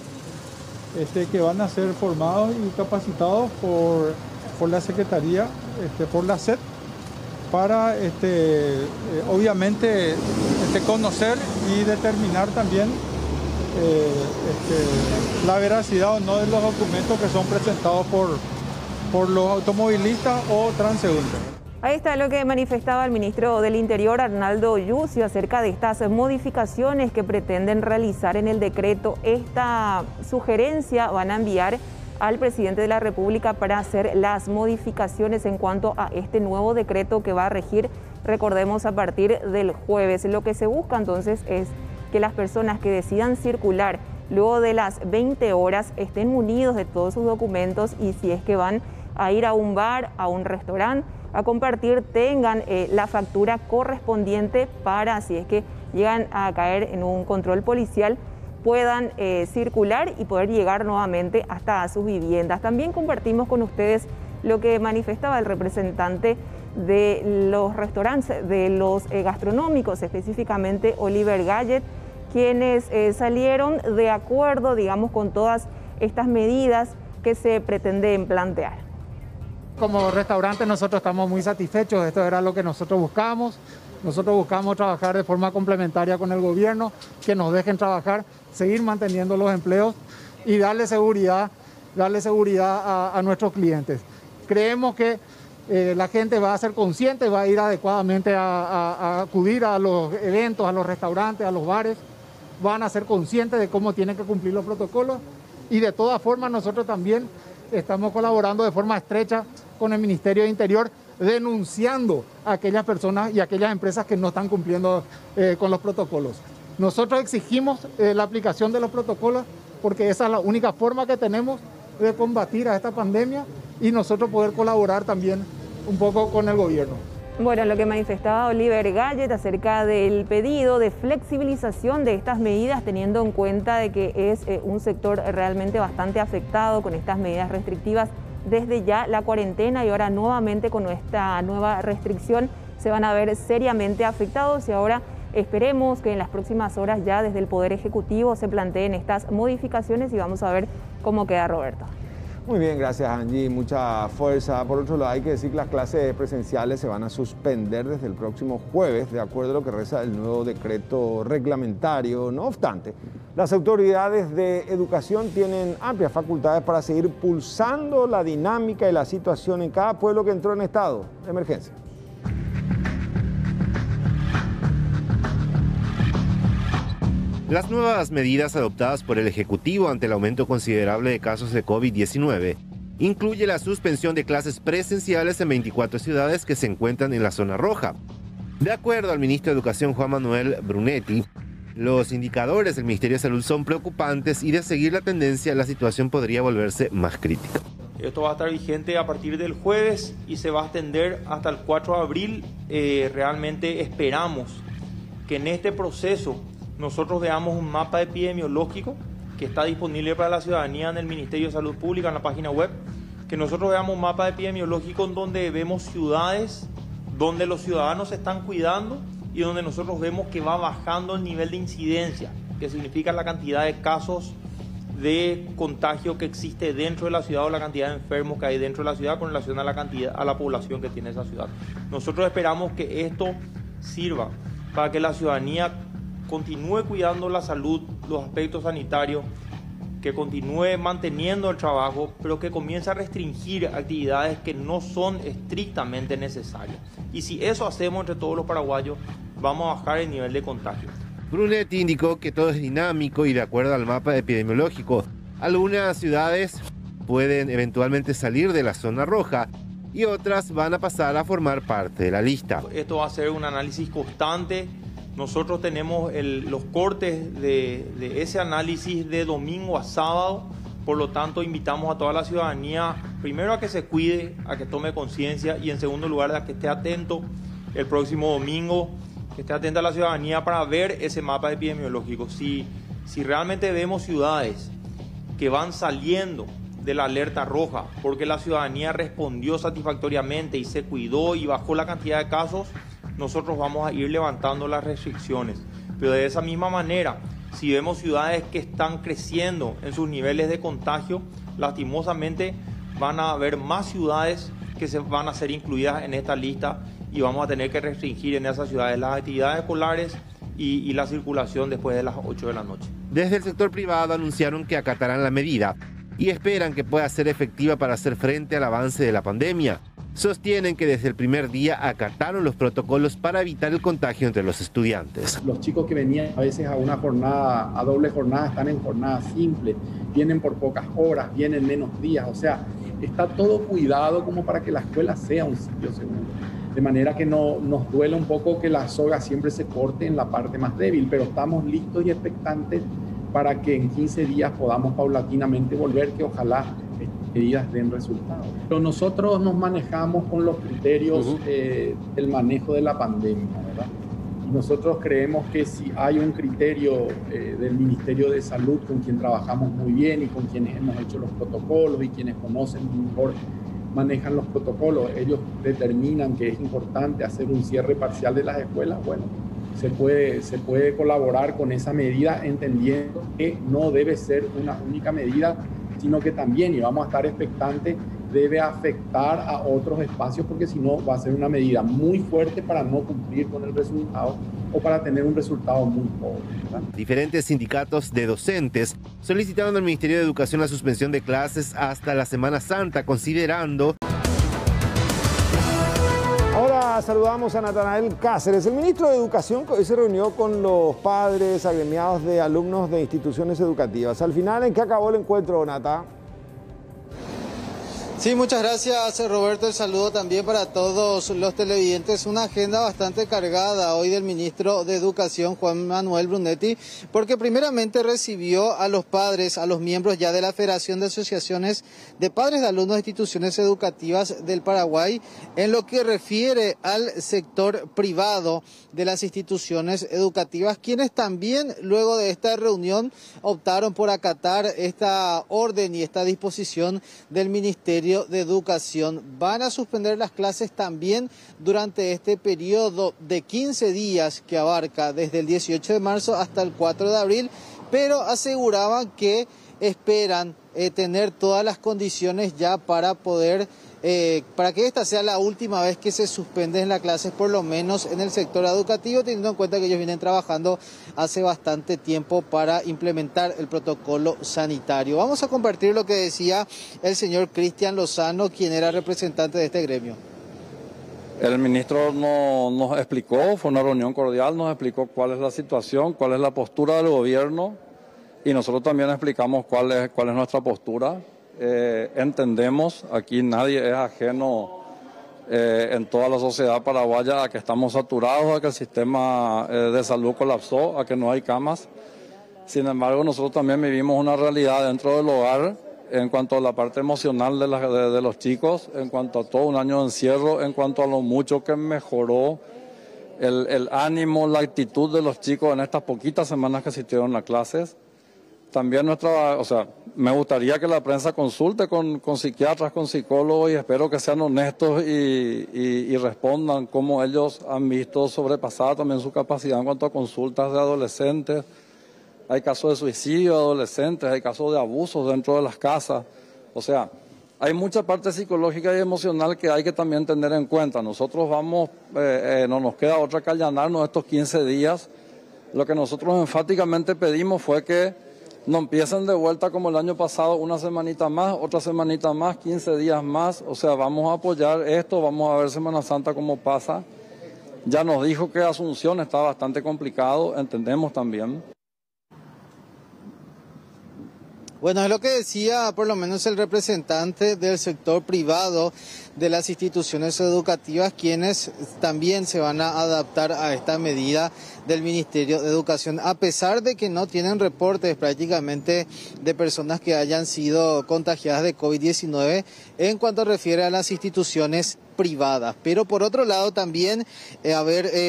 que van a ser formados y capacitados por la Secretaría, por la SED, para obviamente conocer y determinar también la veracidad o no de los documentos que son presentados por los automovilistas o transeúntes. Ahí está lo que manifestaba el ministro del Interior, Arnaldo Yucio, acerca de estas modificaciones que pretenden realizar en el decreto. Esta sugerencia van a enviar al presidente de la República para hacer las modificaciones en cuanto a este nuevo decreto que va a regir, recordemos, a partir del jueves. Lo que se busca entonces es que las personas que decidan circular luego de las 20 horas estén munidos de todos sus documentos y si es que van a ir a un bar, a un restaurante, a compartir, tengan la factura correspondiente para, si es que llegan a caer en un control policial, puedan circular y poder llegar nuevamente hasta sus viviendas. También compartimos con ustedes lo que manifestaba el representante de los restaurantes, de los gastronómicos, específicamente Oliver Gallet, quienes salieron de acuerdo, digamos, con todas estas medidas que se pretenden plantear. Como restaurante nosotros estamos muy satisfechos, esto era lo que nosotros buscamos. Nosotros buscamos trabajar de forma complementaria con el gobierno, que nos dejen trabajar, seguir manteniendo los empleos y darle seguridad a nuestros clientes. Creemos que la gente va a ser consciente, va a ir adecuadamente a acudir a los eventos, a los restaurantes, a los bares, van a ser conscientes de cómo tienen que cumplir los protocolos y de todas formas nosotros también estamos colaborando de forma estrecha con el Ministerio de Interior, denunciando a aquellas personas y a aquellas empresas que no están cumpliendo con los protocolos. Nosotros exigimos la aplicación de los protocolos porque esa es la única forma que tenemos de combatir a esta pandemia y nosotros poder colaborar también un poco con el gobierno. Bueno, lo que manifestaba Oliver Gallet acerca del pedido de flexibilización de estas medidas, teniendo en cuenta de que es un sector realmente bastante afectado con estas medidas restrictivas desde ya la cuarentena y ahora nuevamente con esta nueva restricción se van a ver seriamente afectados y ahora esperemos que en las próximas horas ya desde el Poder Ejecutivo se planteen estas modificaciones y vamos a ver cómo queda Roberto. Muy bien, gracias Angie, mucha fuerza. Por otro lado, hay que decir que las clases presenciales se van a suspender desde el próximo jueves, de acuerdo a lo que reza el nuevo decreto reglamentario. No obstante, las autoridades de educación tienen amplias facultades para seguir pulsando la dinámica y la situación en cada pueblo que entró en estado de emergencia. Las nuevas medidas adoptadas por el Ejecutivo ante el aumento considerable de casos de COVID-19 incluye la suspensión de clases presenciales en 24 ciudades que se encuentran en la zona roja. De acuerdo al ministro de Educación Juan Manuel Brunetti, los indicadores del Ministerio de Salud son preocupantes y de seguir la tendencia la situación podría volverse más crítica. Esto va a estar vigente a partir del jueves y se va a extender hasta el 4 de abril. Realmente esperamos que en este proceso nosotros veamos un mapa epidemiológico que está disponible para la ciudadanía en el Ministerio de Salud Pública, en la página web, que nosotros veamos un mapa epidemiológico en donde vemos ciudades donde los ciudadanos se están cuidando y donde nosotros vemos que va bajando el nivel de incidencia, que significa la cantidad de casos de contagio que existe dentro de la ciudad o la cantidad de enfermos que hay dentro de la ciudad con relación a la población que tiene esa ciudad. Nosotros esperamos que esto sirva para que la ciudadanía continúe cuidando la salud, los aspectos sanitarios, que continúe manteniendo el trabajo, pero que comience a restringir actividades que no son estrictamente necesarias. Y si eso hacemos entre todos los paraguayos, vamos a bajar el nivel de contagio. Brunetti indicó que todo es dinámico y de acuerdo al mapa epidemiológico, algunas ciudades pueden eventualmente salir de la zona roja y otras van a pasar a formar parte de la lista. Esto va a ser un análisis constante. Nosotros tenemos los cortes de ese análisis de domingo a sábado, por lo tanto invitamos a toda la ciudadanía primero a que se cuide, a que tome conciencia y en segundo lugar a que esté atento el próximo domingo, que esté atenta a la ciudadanía para ver ese mapa epidemiológico. Si realmente vemos ciudades que van saliendo de la alerta roja porque la ciudadanía respondió satisfactoriamente y se cuidó y bajó la cantidad de casos, nosotros vamos a ir levantando las restricciones. Pero de esa misma manera, si vemos ciudades que están creciendo en sus niveles de contagio, lastimosamente van a haber más ciudades que se van a ser incluidas en esta lista y vamos a tener que restringir en esas ciudades las actividades escolares y la circulación después de las 8 de la noche. Desde el sector privado anunciaron que acatarán la medida y esperan que pueda ser efectiva para hacer frente al avance de la pandemia. sostienen que desde el primer día acataron los protocolos para evitar el contagio entre los estudiantes. Los chicos que venían a veces a una jornada, a doble jornada, están en jornada simple, vienen por pocas horas, vienen menos días, o sea, está todo cuidado como para que la escuela sea un sitio seguro. De manera que no nos duele un poco que la soga siempre se corte en la parte más débil, pero estamos listos y expectantes para que en 15 días podamos paulatinamente volver, que ojalá estas medidas den resultados. Pero nosotros nos manejamos con los criterios del manejo de la pandemia, ¿verdad? Y nosotros creemos que si hay un criterio del Ministerio de Salud con quien trabajamos muy bien y con quienes hemos hecho los protocolos y quienes conocen mejor, manejan los protocolos, ellos determinan que es importante hacer un cierre parcial de las escuelas, bueno, se puede colaborar con esa medida, entendiendo que no debe ser una única medida, sino que también, y vamos a estar expectantes, debe afectar a otros espacios, porque si no va a ser una medida muy fuerte para no cumplir con el resultado o para tener un resultado muy pobre, ¿verdad? Diferentes sindicatos de docentes solicitaron al Ministerio de Educación la suspensión de clases hasta la Semana Santa, considerando... Ahora saludamos a Natanael Cáceres, el ministro de Educación, que hoy se reunió con los padres agremiados de alumnos de instituciones educativas. Al final, ¿en qué acabó el encuentro, Nata? Sí, muchas gracias, Roberto. El saludo también para todos los televidentes. Una agenda bastante cargada hoy del ministro de Educación, Juan Manuel Brunetti, porque primeramente recibió a los padres, a los miembros ya de la Federación de Asociaciones de Padres de Alumnos de Instituciones Educativas del Paraguay, en lo que refiere al sector privado de las instituciones educativas, quienes también luego de esta reunión optaron por acatar esta orden y esta disposición del Ministerio de Educación. Van a suspender las clases también durante este periodo de 15 días que abarca desde el 18 de marzo hasta el 4 de abril, pero aseguraban que esperan tener todas las condiciones ya para poder para que esta sea la última vez que se suspenden las clases, por lo menos en el sector educativo, teniendo en cuenta que ellos vienen trabajando hace bastante tiempo para implementar el protocolo sanitario. Vamos a compartir lo que decía el señor Cristian Lozano, quien era representante de este gremio. El ministro nos explicó, fue una reunión cordial, nos explicó cuál es la situación, cuál es la postura del gobierno, y nosotros también explicamos cuál es nuestra postura. Entendemos, aquí nadie es ajeno en toda la sociedad paraguaya a que estamos saturados, a que el sistema de salud colapsó, a que no hay camas. Sin embargo, nosotros también vivimos una realidad dentro del hogar en cuanto a la parte emocional de los chicos, en cuanto a todo un año de encierro, en cuanto a lo mucho que mejoró el ánimo, la actitud de los chicos en estas poquitas semanas que asistieron a clases. También me gustaría que la prensa consulte con psiquiatras, con psicólogos, y espero que sean honestos y respondan cómo ellos han visto sobrepasada también su capacidad en cuanto a consultas de adolescentes. Hay casos de suicidio de adolescentes, hay casos de abusos dentro de las casas. O sea, hay mucha parte psicológica y emocional que hay que también tener en cuenta. Nosotros no nos queda otra que allanarnos estos 15 días. Lo que nosotros enfáticamente pedimos fue que no empiecen de vuelta como el año pasado, una semanita más, otra semanita más, 15 días más. O sea, vamos a apoyar esto, vamos a ver Semana Santa cómo pasa. Ya nos dijo que Asunción está bastante complicado, entendemos también. Bueno, es lo que decía por lo menos el representante del sector privado de las instituciones educativas, quienes también se van a adaptar a esta medida del Ministerio de Educación, a pesar de que no tienen reportes prácticamente de personas que hayan sido contagiadas de COVID-19 en cuanto refiere a las instituciones privadas. Pero por otro lado también,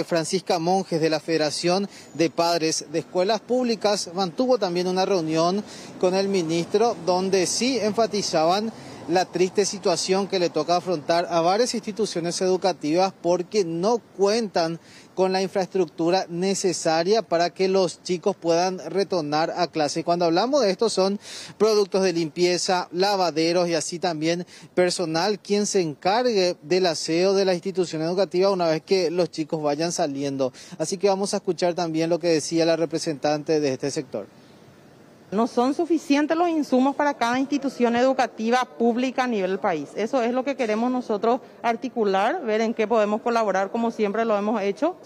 Francisca Monjes de la Federación de Padres de Escuelas Públicas mantuvo también una reunión con el ministro, donde sí enfatizaban la triste situación que le toca afrontar a varias instituciones educativas porque no cuentan con la infraestructura necesaria para que los chicos puedan retornar a clase. Cuando hablamos de esto son productos de limpieza, lavaderos y así también personal quien se encargue del aseo de la institución educativa una vez que los chicos vayan saliendo. Así que vamos a escuchar también lo que decía la representante de este sector. No son suficientes los insumos para cada institución educativa pública a nivel del país. Eso es lo que queremos nosotros articular, ver en qué podemos colaborar como siempre lo hemos hecho.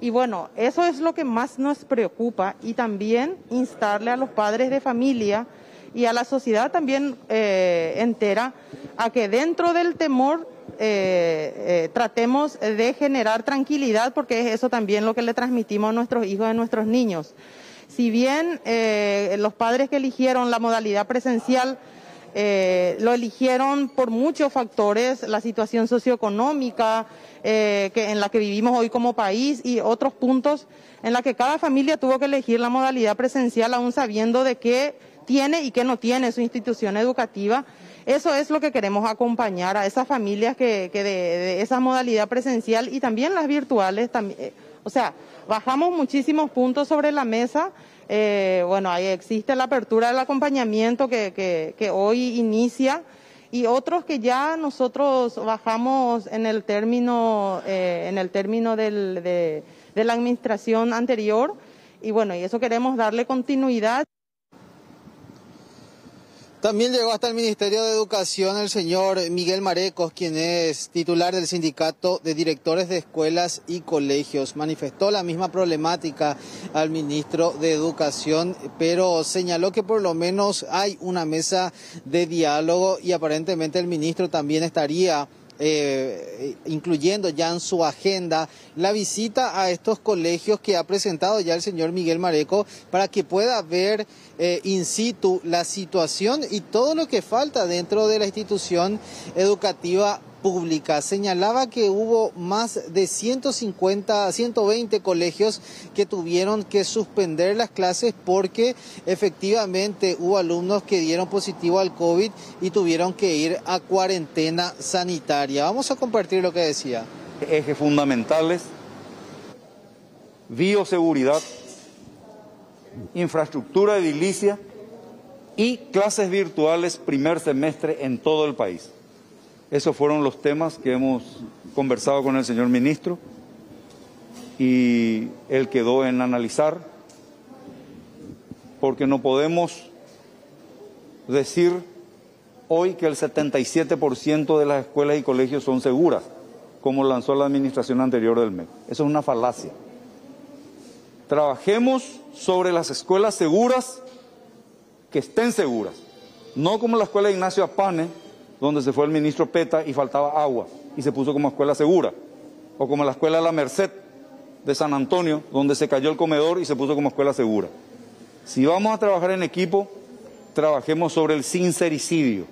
Y bueno, eso es lo que más nos preocupa y también instarle a los padres de familia y a la sociedad también entera a que dentro del temor tratemos de generar tranquilidad, porque es eso también lo que le transmitimos a nuestros hijos y a nuestros niños. Si bien los padres que eligieron la modalidad presencial lo eligieron por muchos factores, la situación socioeconómica en la que vivimos hoy como país y otros puntos en la que cada familia tuvo que elegir la modalidad presencial aún sabiendo de qué tiene y qué no tiene su institución educativa. Eso es lo que queremos acompañar a esas familias que de esa modalidad presencial y también las virtuales. O sea, bajamos muchísimos puntos sobre la mesa. Bueno, ahí existe la apertura del acompañamiento que hoy inicia y otros que ya nosotros bajamos en el término de la administración anterior y bueno, y eso queremos darle continuidad. También llegó hasta el Ministerio de Educación el señor Miguel Marecos, quien es titular del Sindicato de Directores de Escuelas y Colegios. Manifestó la misma problemática al ministro de Educación, pero señaló que por lo menos hay una mesa de diálogo y aparentemente el ministro también estaría incluyendo ya en su agenda la visita a estos colegios que ha presentado ya el señor Miguel Marecos para que pueda ver in situ la situación y todo lo que falta dentro de la institución educativa pública. Señalaba que hubo más de 120 colegios que tuvieron que suspender las clases porque efectivamente hubo alumnos que dieron positivo al COVID y tuvieron que ir a cuarentena sanitaria. Vamos a compartir lo que decía. Ejes fundamentales: bioseguridad, infraestructura edilicia y clases virtuales primer semestre en todo el país. Esos fueron los temas que hemos conversado con el señor ministro y él quedó en analizar, porque no podemos decir hoy que el 77% de las escuelas y colegios son seguras, como lanzó la administración anterior del MEC. Eso es una falacia. Trabajemos sobre las escuelas seguras que estén seguras, no como la escuela de Ignacio Apane, donde se fue el ministro Peta y faltaba agua y se puso como escuela segura, o como la escuela La Merced de San Antonio, donde se cayó el comedor y se puso como escuela segura. Si vamos a trabajar en equipo, trabajemos sobre el sincericidio.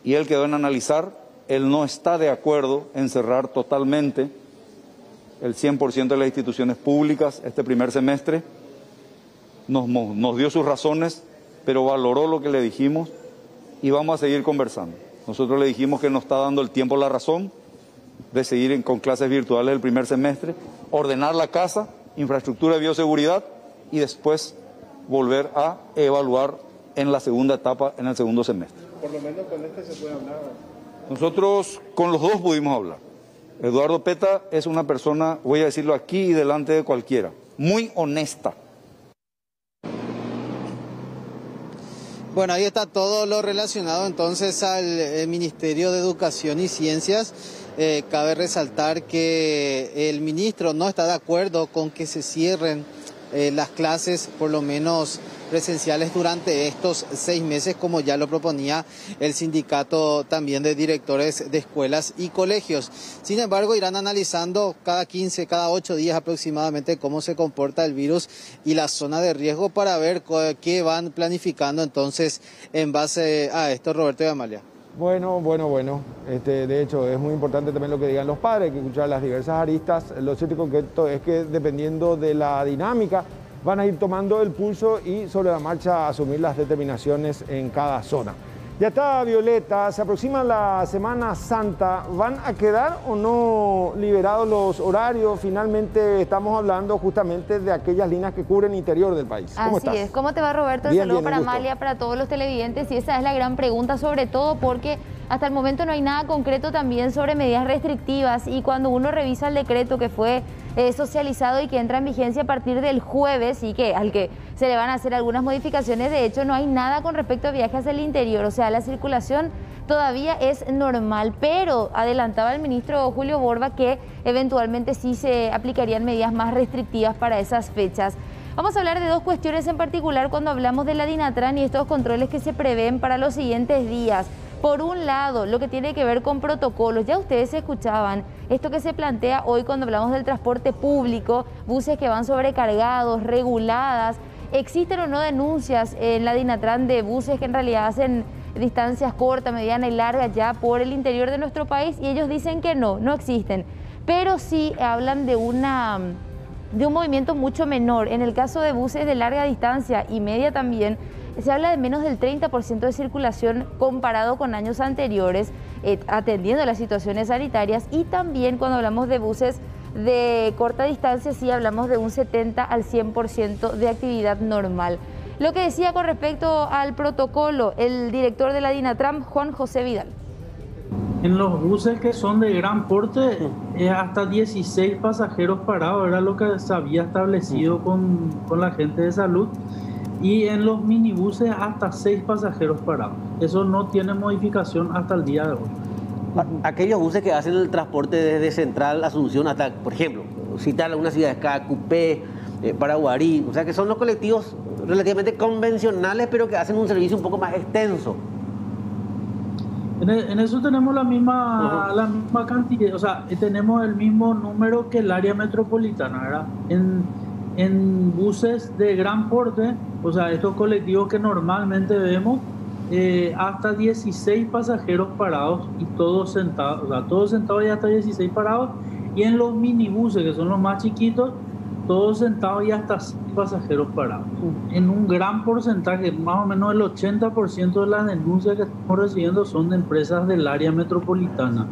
Y él quedó en analizar, él no está de acuerdo en cerrar totalmente el 100% de las instituciones públicas este primer semestre. Nos dio sus razones, pero valoró lo que le dijimos y vamos a seguir conversando. Nosotros le dijimos que nos está dando el tiempo la razón de seguir con clases virtuales el primer semestre, ordenar la casa, infraestructura de bioseguridad y después volver a evaluar en la segunda etapa, en el segundo semestre. Por lo menos con este se puede hablar. Nosotros con los dos pudimos hablar. Eduardo Peta es una persona, voy a decirlo aquí y delante de cualquiera, muy honesta. Bueno, ahí está todo lo relacionado entonces al Ministerio de Educación y Ciencias. Cabe resaltar que el ministro no está de acuerdo con que se cierren las clases, por lo menos presenciales, durante estos 6 meses, como ya lo proponía el sindicato también de directores de escuelas y colegios. Sin embargo, irán analizando cada 15, cada 8 días aproximadamente cómo se comporta el virus y la zona de riesgo para ver qué van planificando entonces en base a esto, Roberto y Amalia. Bueno. De hecho, es muy importante también lo que digan los padres, hay que escuchar las diversas aristas. Lo cierto y concreto es que dependiendo de la dinámica, van a ir tomando el pulso y sobre la marcha asumir las determinaciones en cada zona. Ya está, Violeta, se aproxima la Semana Santa. ¿Van a quedar o no liberados los horarios? Finalmente estamos hablando justamente de aquellas líneas que cubren el interior del país. ¿Cómo estás? Así es. ¿Cómo te va, Roberto? Bien, Saludos bien, para Amalia, para todos los televidentes. Y esa es la gran pregunta, sobre todo porque hasta el momento no hay nada concreto también sobre medidas restrictivas, y cuando uno revisa el decreto que fue socializado y que entra en vigencia a partir del jueves y que al que se le van a hacer algunas modificaciones, de hecho no hay nada con respecto a viajes al interior, o sea, la circulación todavía es normal, pero adelantaba el ministro Julio Borba que eventualmente sí se aplicarían medidas más restrictivas para esas fechas. Vamos a hablar de dos cuestiones en particular cuando hablamos de la Dinatran y estos controles que se prevén para los siguientes días. Por un lado, lo que tiene que ver con protocolos. Ya ustedes escuchaban esto que se plantea hoy cuando hablamos del transporte público, buses que van sobrecargados, reguladas. ¿Existen o no denuncias en la Dinatran de buses que en realidad hacen distancias cortas, medianas y largas ya por el interior de nuestro país? Y ellos dicen que no existen. Pero sí hablan de un movimiento mucho menor. En el caso de buses de larga distancia y media también, se habla de menos del 30% de circulación comparado con años anteriores, atendiendo las situaciones sanitarias. Y también cuando hablamos de buses de corta distancia, sí hablamos de un 70 al 100% de actividad normal. Lo que decía con respecto al protocolo el director de la Dinatran, Juan José Vidal. En los buses que son de gran porte, hasta 16 pasajeros parados, era lo que se había establecido con la gente de salud. Y en los minibuses hasta 6 pasajeros parados. Eso no tiene modificación hasta el día de hoy. Aquellos buses que hacen el transporte desde Central Asunción hasta, por ejemplo, citar algunas ciudades, Cupé, Paraguarí, o sea que son los colectivos relativamente convencionales, pero que hacen un servicio un poco más extenso. En eso tenemos la misma cantidad, o sea, tenemos el mismo número que el área metropolitana, ¿verdad? En buses de gran porte, o sea, estos colectivos que normalmente vemos, hasta 16 pasajeros parados y todos sentados, o sea, todos sentados y hasta 16 parados. Y en los minibuses, que son los más chiquitos, todos sentados y hasta 6 pasajeros parados. En un gran porcentaje, más o menos el 80% de las denuncias que estamos recibiendo son de empresas del área metropolitana.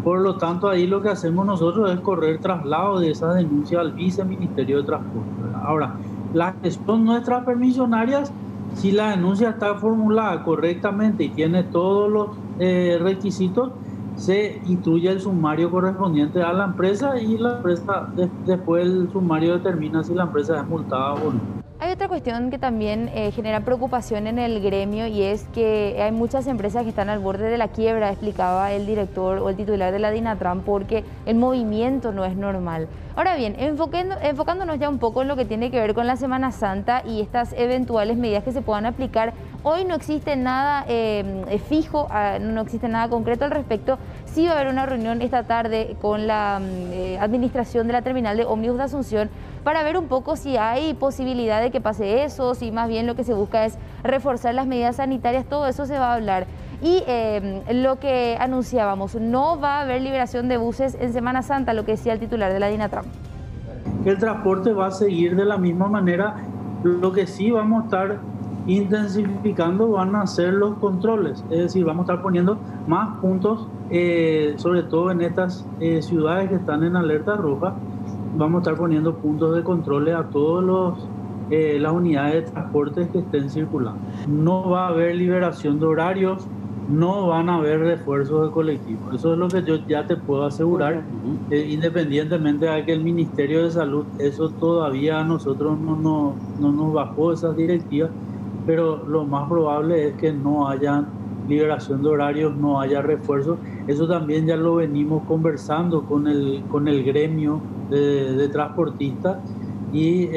Por lo tanto, ahí lo que hacemos nosotros es correr traslado de esa denuncia al Viceministerio de Transporte. Ahora, las que son nuestras permisionarias, si la denuncia está formulada correctamente y tiene todos los requisitos, se instruye el sumario correspondiente a la empresa y la empresa después el sumario determina si la empresa es multada o no. Hay otra cuestión que también genera preocupación en el gremio, y es que hay muchas empresas que están al borde de la quiebra, explicaba el director o el titular de la Dinatran, porque el movimiento no es normal. Ahora bien, enfocándonos ya un poco en lo que tiene que ver con la Semana Santa y estas eventuales medidas que se puedan aplicar, hoy no existe nada fijo, no existe nada concreto al respecto. Sí va a haber una reunión esta tarde con la administración de la terminal de ómnibus de Asunción para ver un poco si hay posibilidad de que pase eso, si más bien lo que se busca es reforzar las medidas sanitarias. Todo eso se va a hablar. Y lo que anunciábamos, no va a haber liberación de buses en Semana Santa, lo que decía el titular de la Dinatran. El transporte va a seguir de la misma manera. Lo que sí vamos a estar intensificando van a ser los controles, es decir, vamos a estar poniendo más puntos, sobre todo en estas ciudades que están en alerta roja. Vamos a estar poniendo puntos de controles a todas las unidades de transporte que estén circulando. No va a haber liberación de horarios, no van a haber refuerzos de colectivos. Eso es lo que yo ya te puedo asegurar, independientemente de que el Ministerio de Salud, eso todavía a nosotros no nos bajó esas directivas, pero lo más probable es que no haya liberación de horarios, no haya refuerzos. Eso también ya lo venimos conversando con el gremio de transportistas y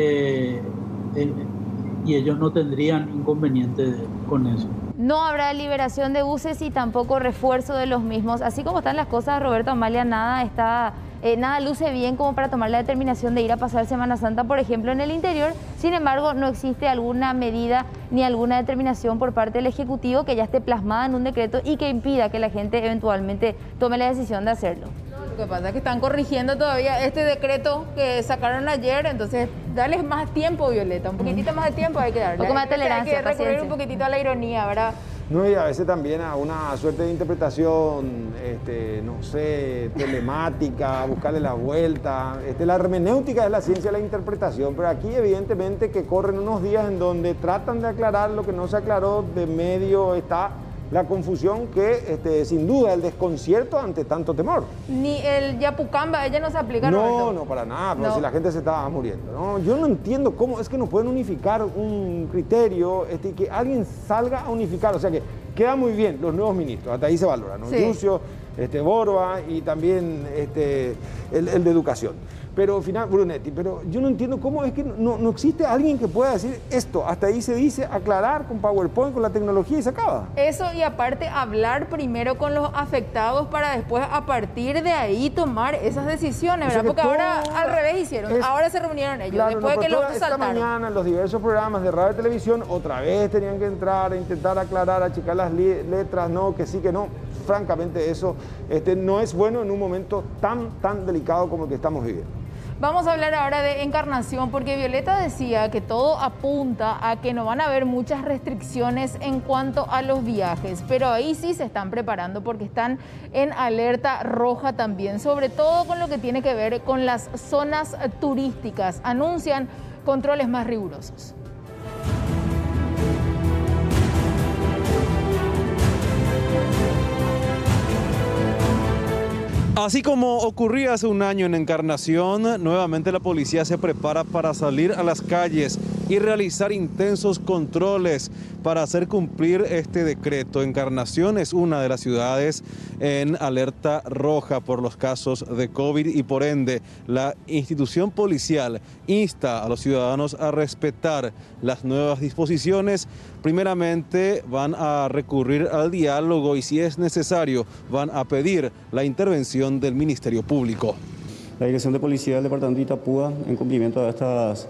ellos no tendrían inconveniente con eso. No habrá liberación de buses y tampoco refuerzo de los mismos. Así como están las cosas, Roberto, Amalia, nada luce bien como para tomar la determinación de ir a pasar Semana Santa, por ejemplo, en el interior. Sin embargo, no existe alguna medida ni alguna determinación por parte del Ejecutivo que ya esté plasmada en un decreto y que impida que la gente eventualmente tome la decisión de hacerlo. Lo que pasa es que están corrigiendo todavía este decreto que sacaron ayer, entonces darles más tiempo, Violeta, un poquitito más de tiempo hay que darle. Un poco más de tolerancia, hay que recurrir un poquitito a la ironía, ¿verdad? No, y a veces también a una suerte de interpretación, no sé, telemática, buscarle la vuelta. La hermenéutica es la ciencia de la interpretación, pero aquí evidentemente que corren unos días en donde tratan de aclarar lo que no se aclaró, de medio está la confusión que sin duda el desconcierto ante tanto temor. Ni el Yapucamba, ella no se aplica. No, Roberto. no, para nada, pero si la gente se estaba muriendo, ¿no? Yo no entiendo cómo es que no pueden unificar un criterio, que alguien salga a unificar, o sea que queda muy bien los nuevos ministros, hasta ahí se valora, ¿no? Sí. Yucio, Borba y también el de Educación. Pero al final, Brunetti, pero yo no entiendo cómo es que no existe alguien que pueda decir esto, hasta ahí se dice, aclarar con PowerPoint, con la tecnología y se acaba. Eso, y aparte hablar primero con los afectados para después a partir de ahí tomar esas decisiones, ¿verdad? Porque ahora al revés hicieron, ahora se reunieron ellos, claro, después de que los otros esta saltaron. mañana en los diversos programas de radio y televisión otra vez tenían que entrar a intentar aclarar, achicar las letras, no, que sí, que no. Francamente eso no es bueno en un momento tan delicado como el que estamos viviendo. Vamos a hablar ahora de Encarnación, porque Violeta decía que todo apunta a que no van a haber muchas restricciones en cuanto a los viajes, pero ahí sí se están preparando porque están en alerta roja también, sobre todo con lo que tiene que ver con las zonas turísticas. Anuncian controles más rigurosos. Así como ocurría hace un año en Encarnación, nuevamente la policía se prepara para salir a las calles y realizar intensos controles para hacer cumplir este decreto. Encarnación es una de las ciudades en alerta roja por los casos de COVID y por ende la institución policial insta a los ciudadanos a respetar las nuevas disposiciones. Primeramente van a recurrir al diálogo y si es necesario van a pedir la intervención del Ministerio Público. La Dirección de Policía del Departamento de Itapúa, en cumplimiento a estos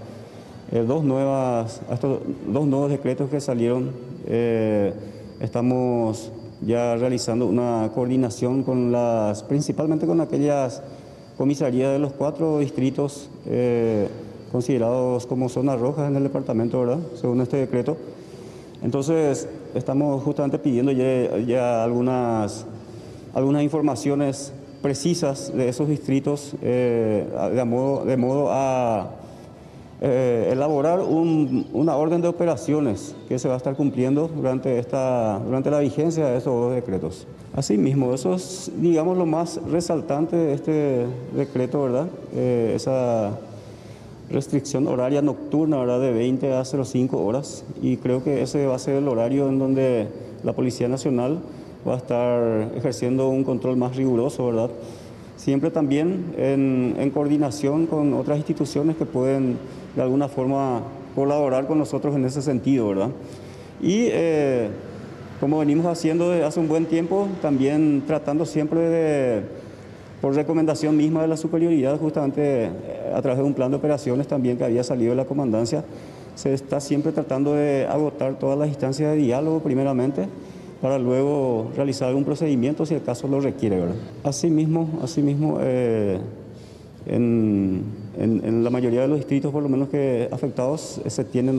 dos nuevos decretos que salieron, estamos ya realizando una coordinación con principalmente con aquellas comisarías de los 4 distritos considerados como zonas rojas en el departamento, ¿verdad? Según este decreto. Entonces, estamos justamente pidiendo ya algunas informaciones precisas de esos distritos de modo a elaborar una orden de operaciones que se va a estar cumpliendo durante la vigencia de esos 2 decretos. Asimismo, eso es, digamos, lo más resaltante de este decreto, ¿verdad? Esa restricción horaria nocturna, ¿verdad? De 20 a 05 horas, y creo que ese va a ser el horario en donde la Policía Nacional va a estar ejerciendo un control más riguroso, ¿verdad? Siempre también en coordinación con otras instituciones que pueden de alguna forma colaborar con nosotros en ese sentido, ¿verdad? Y como venimos haciendo desde hace un buen tiempo, también tratando siempre por recomendación misma de la superioridad, justamente a través de un plan de operaciones también que había salido de la comandancia, se está siempre tratando de agotar todas las instancias de diálogo primeramente, para luego realizar algún procedimiento si el caso lo requiere, ¿verdad? Asimismo, en la mayoría de los distritos, por lo menos que afectados, se tienen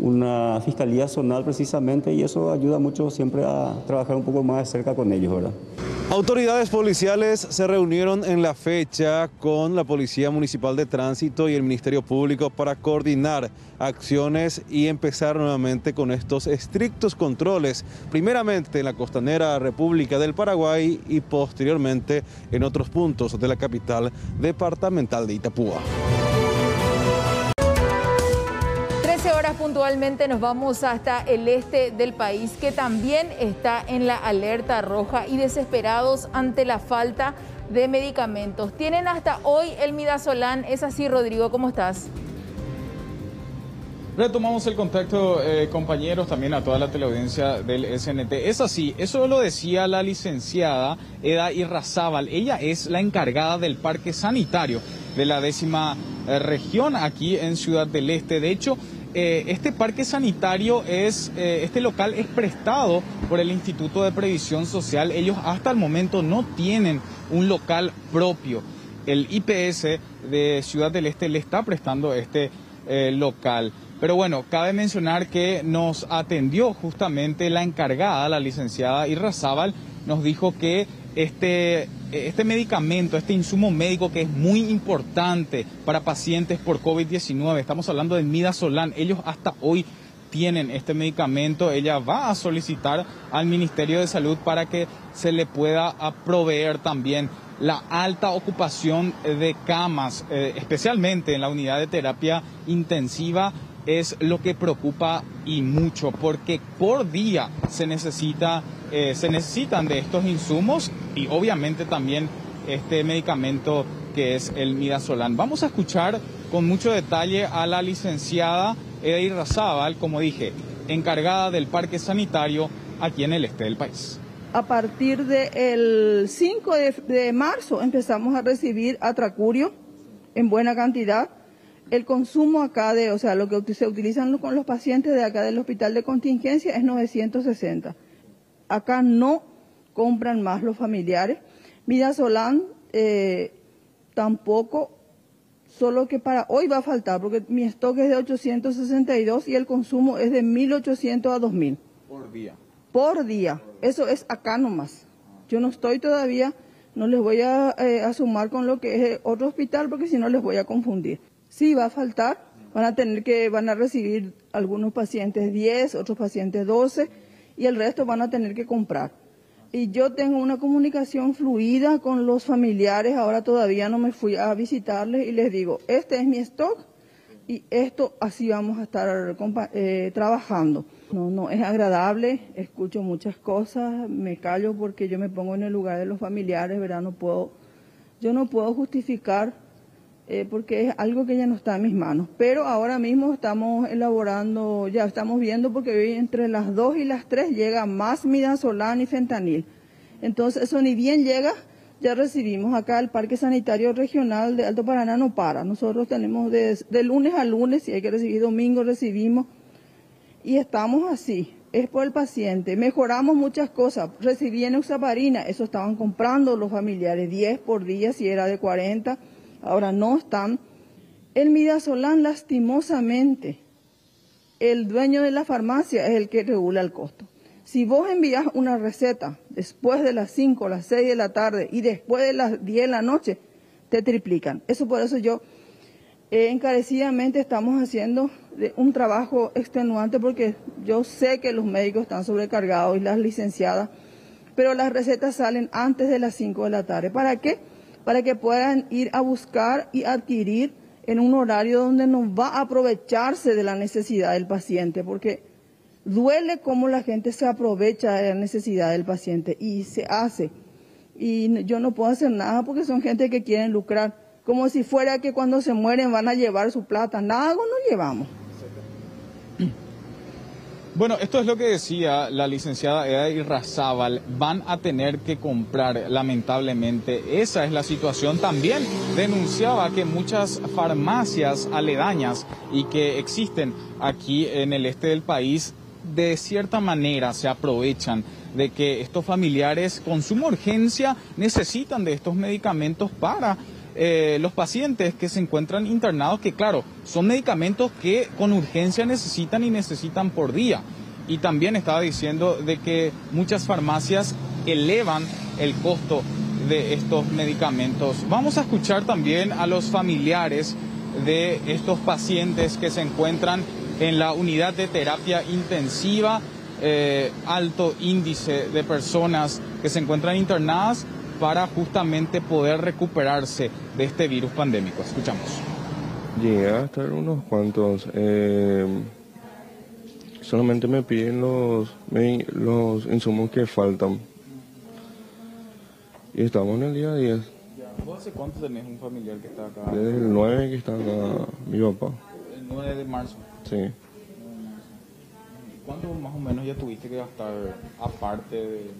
una fiscalía zonal precisamente, y eso ayuda mucho siempre a trabajar un poco más de cerca con ellos, ¿verdad? Autoridades policiales se reunieron en la fecha con la Policía Municipal de Tránsito y el Ministerio Público para coordinar acciones y empezar nuevamente con estos estrictos controles, primeramente en la costanera República del Paraguay y posteriormente en otros puntos de la capital departamental de Itapúa. 13 horas puntualmente nos vamos hasta el este del país, que también está en la alerta roja y desesperados ante la falta de medicamentos. Tienen hasta hoy el midazolam. ¿Es así, Rodrigo? ¿Cómo estás? Retomamos el contacto, compañeros, también a toda la teleaudiencia del SNT. Es así, eso lo decía la licenciada Eda Irrazábal. Ella es la encargada del parque sanitario de la 10ª región aquí en Ciudad del Este. De hecho, este parque sanitario este local es prestado por el Instituto de Previsión Social. Ellos hasta el momento no tienen un local propio. El IPS de Ciudad del Este le está prestando este local. Pero bueno, cabe mencionar que nos atendió justamente la encargada, la licenciada Irrazábal, nos dijo que este medicamento, este insumo médico que es muy importante para pacientes por COVID-19, estamos hablando del midazolam, ellos hasta hoy tienen este medicamento, ella va a solicitar al Ministerio de Salud para que se le pueda proveer también. La alta ocupación de camas, especialmente en la unidad de terapia intensiva, es lo que preocupa y mucho, porque por día se necesitan de estos insumos y obviamente también este medicamento que es el midazolam. Vamos a escuchar con mucho detalle a la licenciada Eda Irrazábal, como dije, encargada del parque sanitario aquí en el este del país. A partir del 5 de marzo empezamos a recibir atracurio en buena cantidad. El consumo acá lo que se utilizan con los pacientes de acá del hospital de contingencia es 960. Acá no compran más los familiares. Midazolam tampoco, solo que para hoy va a faltar, porque mi stock es de 862 y el consumo es de 1.800 a 2.000. Por día. Por día. Eso es acá nomás. Yo no estoy todavía, no les voy a sumar con lo que es otro hospital, porque si no les voy a confundir. Sí, va a faltar. Van a recibir algunos pacientes 10, otros pacientes 12 y el resto van a tener que comprar. Y yo tengo una comunicación fluida con los familiares, ahora todavía no me fui a visitarles y les digo, este es mi stock y esto así vamos a estar trabajando. No es agradable, escucho muchas cosas, me callo porque yo me pongo en el lugar de los familiares, ¿verdad? Yo no puedo justificar porque es algo que ya no está en mis manos. Pero ahora mismo estamos elaborando, ya estamos viendo, porque hoy entre las 2 y las 3 llega más midazolam y fentanil. Entonces eso ni bien llega, ya recibimos acá el Parque Sanitario Regional de Alto Paraná, no para. Nosotros tenemos de lunes a lunes, si hay que recibir domingo recibimos, y estamos así. Es por el paciente. Mejoramos muchas cosas. Recibí enoxaparina, eso estaban comprando los familiares, 10 por día si era de 40. Ahora no están. El midazolam, lastimosamente, el dueño de la farmacia es el que regula el costo. Si vos envías una receta después de las 5, las 6 de la tarde y después de las 10 de la noche, te triplican. Por eso yo encarecidamente estamos haciendo un trabajo extenuante, porque yo sé que los médicos están sobrecargados y las licenciadas, pero las recetas salen antes de las 5 de la tarde. ¿Para qué? Para que puedan ir a buscar y adquirir en un horario donde no va a aprovecharse de la necesidad del paciente, porque duele cómo la gente se aprovecha de la necesidad del paciente y se hace. Y yo no puedo hacer nada porque son gente que quieren lucrar, como si fuera que cuando se mueren van a llevar su plata. Nada no llevamos. Bueno, esto es lo que decía la licenciada Eda Irrazábal. Van a tener que comprar, lamentablemente. Esa es la situación. También denunciaba que muchas farmacias aledañas y que existen aquí en el este del país, de cierta manera se aprovechan de que estos familiares con suma urgencia necesitan de estos medicamentos para los pacientes que se encuentran internados, que claro, son medicamentos que con urgencia necesitan por día. Y también estaba diciendo de que muchas farmacias elevan el costo de estos medicamentos. Vamos a escuchar también a los familiares de estos pacientes que se encuentran en la unidad de terapia intensiva, alto índice de personas que se encuentran internadas para justamente poder recuperarse de este virus pandémico. Escuchamos. Llegué a estar unos cuantos. Solamente me piden los insumos que faltan. Y estamos en el día 10. ¿Vos hace cuánto tenés un familiar que está acá? Desde el 9 que está acá mi papá. El 9 de marzo. Sí. ¿Cuánto más o menos ya tuviste que gastar aparte de...?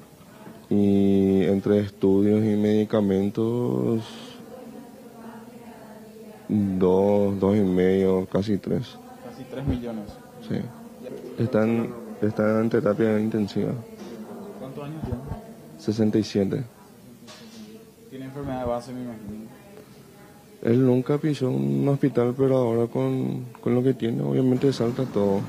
Y entre estudios y medicamentos, 2,5, casi 3. Casi 3 millones. Sí. Están en terapia intensiva. ¿Cuántos años tiene? 67. Tiene enfermedad de base, me imagino. Él nunca pisó un hospital, pero ahora con lo que tiene, obviamente salta todo.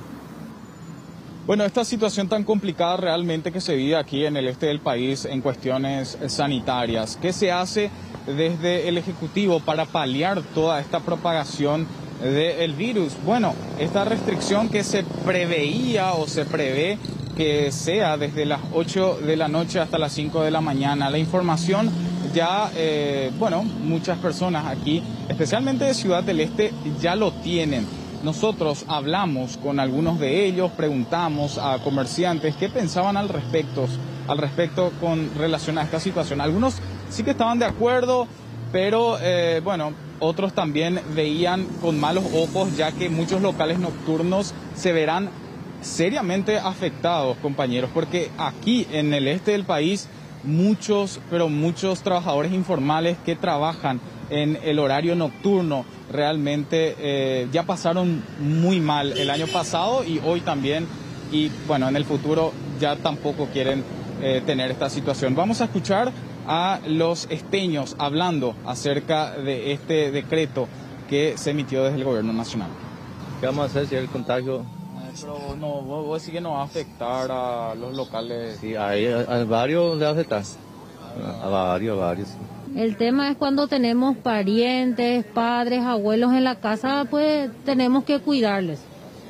Bueno, esta situación tan complicada realmente que se vive aquí en el este del país en cuestiones sanitarias. ¿Qué se hace desde el Ejecutivo para paliar toda esta propagación del virus. Bueno, esta restricción que se preveía o se prevé que sea desde las 8 de la noche hasta las 5 de la mañana. La información ya, bueno, muchas personas aquí, especialmente de Ciudad del Este, ya lo tienen. Nosotros hablamos con algunos de ellos, preguntamos a comerciantes qué pensaban al respecto con relación a esta situación. Algunos sí que estaban de acuerdo, pero bueno, otros también veían con malos ojos, ya que muchos locales nocturnos se verán seriamente afectados, compañeros, porque aquí en el este del país muchos trabajadores informales que trabajan en el horario nocturno realmente ya pasaron muy mal el año pasado y hoy también, y bueno, en el futuro ya tampoco quieren tener esta situación. Vamos a escuchar a los esteños hablando acerca de este decreto que se emitió desde el gobierno nacional. ¿Qué vamos a hacer si hay el contagio? Pero no, vos decís que no va a afectar a los locales. Sí, a varios le va a afectar. A varios. El tema es cuando tenemos parientes, padres, abuelos en la casa, pues tenemos que cuidarles.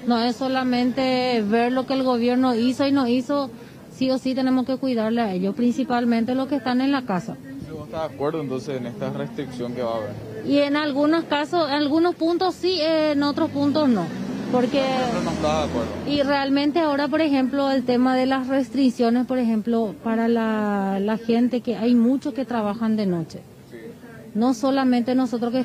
No es solamente ver lo que el gobierno hizo y no hizo, sí o sí tenemos que cuidarle a ellos, principalmente los que están en la casa. ¿Vos estás de acuerdo entonces en esta restricción que va a haber? Y en algunos casos, en algunos puntos sí, en otros puntos no. Porque no está de acuerdo. Y realmente ahora, por ejemplo, el tema de las restricciones, por ejemplo, para la gente, que hay muchos que trabajan de noche. Sí. No solamente nosotros que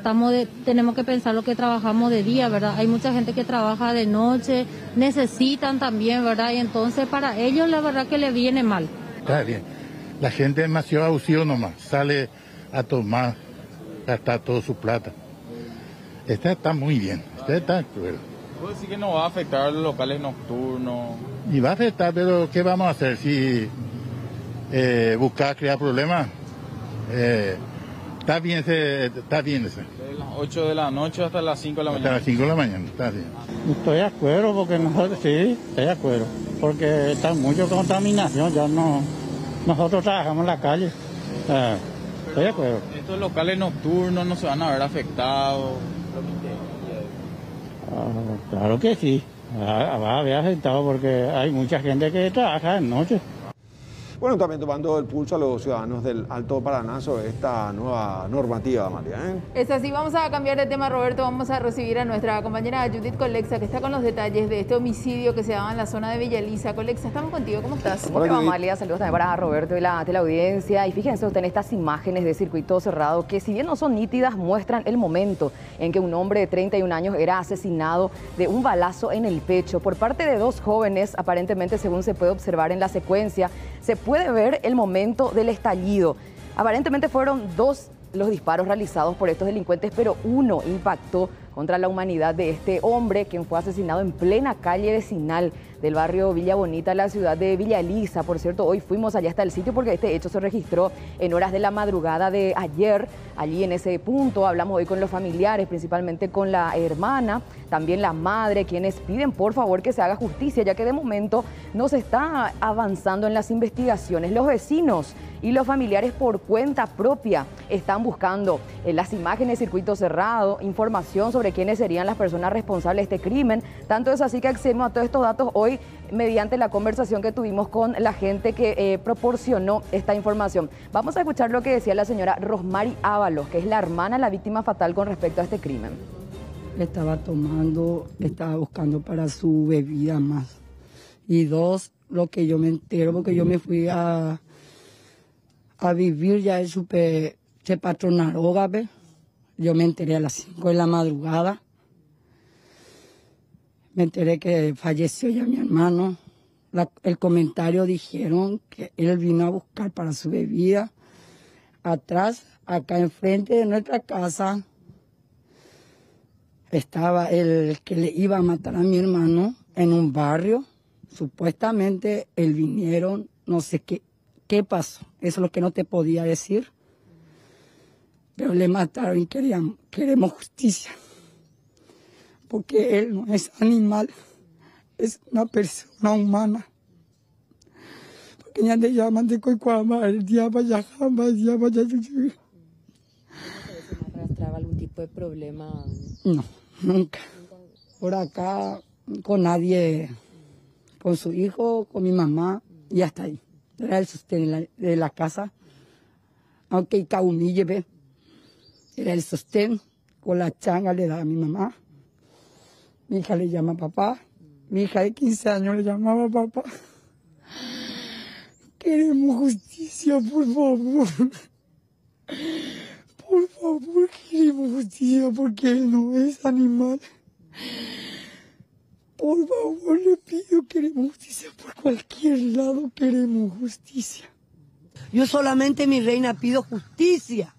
tenemos que pensar lo que trabajamos de día, ¿verdad? Hay mucha gente que trabaja de noche, necesitan también, ¿verdad? Y entonces para ellos la verdad que le viene mal. Está bien. La gente es demasiado abusiva nomás, sale a tomar, gastar toda su plata. Esta está muy bien, esta está cruel. ¿Puedo decir que no va a afectar a los locales nocturnos? Y va a afectar, pero ¿qué vamos a hacer? Si buscar crear problemas, está bien ese. De las 8 de la noche hasta las 5 de la mañana. Hasta las 5 de la mañana, está bien. Estoy de acuerdo, porque nosotros, sí, estoy de acuerdo, porque está mucha contaminación, ya no. Nosotros trabajamos en la calle, estoy de acuerdo. Estos locales nocturnos no se van a ver afectados. Claro que sí, va a haber afectado porque hay mucha gente que trabaja de noche. Bueno, también tomando el pulso a los ciudadanos del Alto Paraná sobre esta nueva normativa, María. Es así, vamos a cambiar de tema, Roberto. Vamos a recibir a nuestra compañera Judith Colexa, que está con los detalles de este homicidio que se daba en la zona de Villa Elisa. Colexa, estamos contigo, ¿cómo estás? ¿Cómo te va, Amalia? Saludos también para Roberto y la audiencia. Y fíjense usted en estas imágenes de circuito cerrado que, si bien no son nítidas, muestran el momento en que un hombre de 31 años era asesinado de un balazo en el pecho por parte de dos jóvenes. Aparentemente, según se puede observar en la secuencia, se puede ver el momento del estallido. Aparentemente fueron dos los disparos realizados por estos delincuentes, pero uno impactó contra la humanidad de este hombre, quien fue asesinado en plena calle vecinal del barrio Villa Bonita, la ciudad de Villa Elisa. Por cierto, hoy fuimos allá hasta el sitio porque este hecho se registró en horas de la madrugada de ayer. Allí en ese punto hablamos hoy con los familiares, principalmente con la hermana, también la madre, quienes piden por favor que se haga justicia, ya que de momento no se está avanzando en las investigaciones. Los vecinos y los familiares por cuenta propia están buscando las imágenes de circuito cerrado, información sobre quiénes serían las personas responsables de este crimen. Tanto es así que accedemos a todos estos datos hoy mediante la conversación que tuvimos con la gente que proporcionó esta información. Vamos a escuchar lo que decía la señora Rosmary Ábalos, que es la hermana de la víctima fatal con respecto a este crimen. Estaba tomando, estaba buscando para su bebida más. Y dos, lo que yo me entero, porque yo me fui a vivir, ya supe, se patronaroga, ¿ve? Yo me enteré a las 5 de la madrugada. Me enteré que falleció ya mi hermano. El comentario dijeron que él vino a buscar para su bebida. Atrás, acá enfrente de nuestra casa, estaba el que le iba a matar a mi hermano en un barrio. Supuestamente él vinieron, no sé qué pasó. Eso es lo que no te podía decir. Pero le mataron y queremos justicia. Porque él no es animal, es una persona humana. Porque ya te llaman de Coicuama, el día para allá, el día para allá. ¿Arrastraba algún tipo de problema? No, Nunca. Por acá, con nadie, con su hijo, con mi mamá, y hasta ahí. Era el sostén de la casa. Aunque caumille, ve, era el sostén. Con la changa le daba a mi mamá. Mi hija le llama papá. Mi hija de 15 años le llamaba papá. Queremos justicia, por favor. Por favor, queremos justicia porque él no es animal. Por favor, le pido, queremos justicia. Por cualquier lado queremos justicia. Yo solamente, mi reina, pido justicia.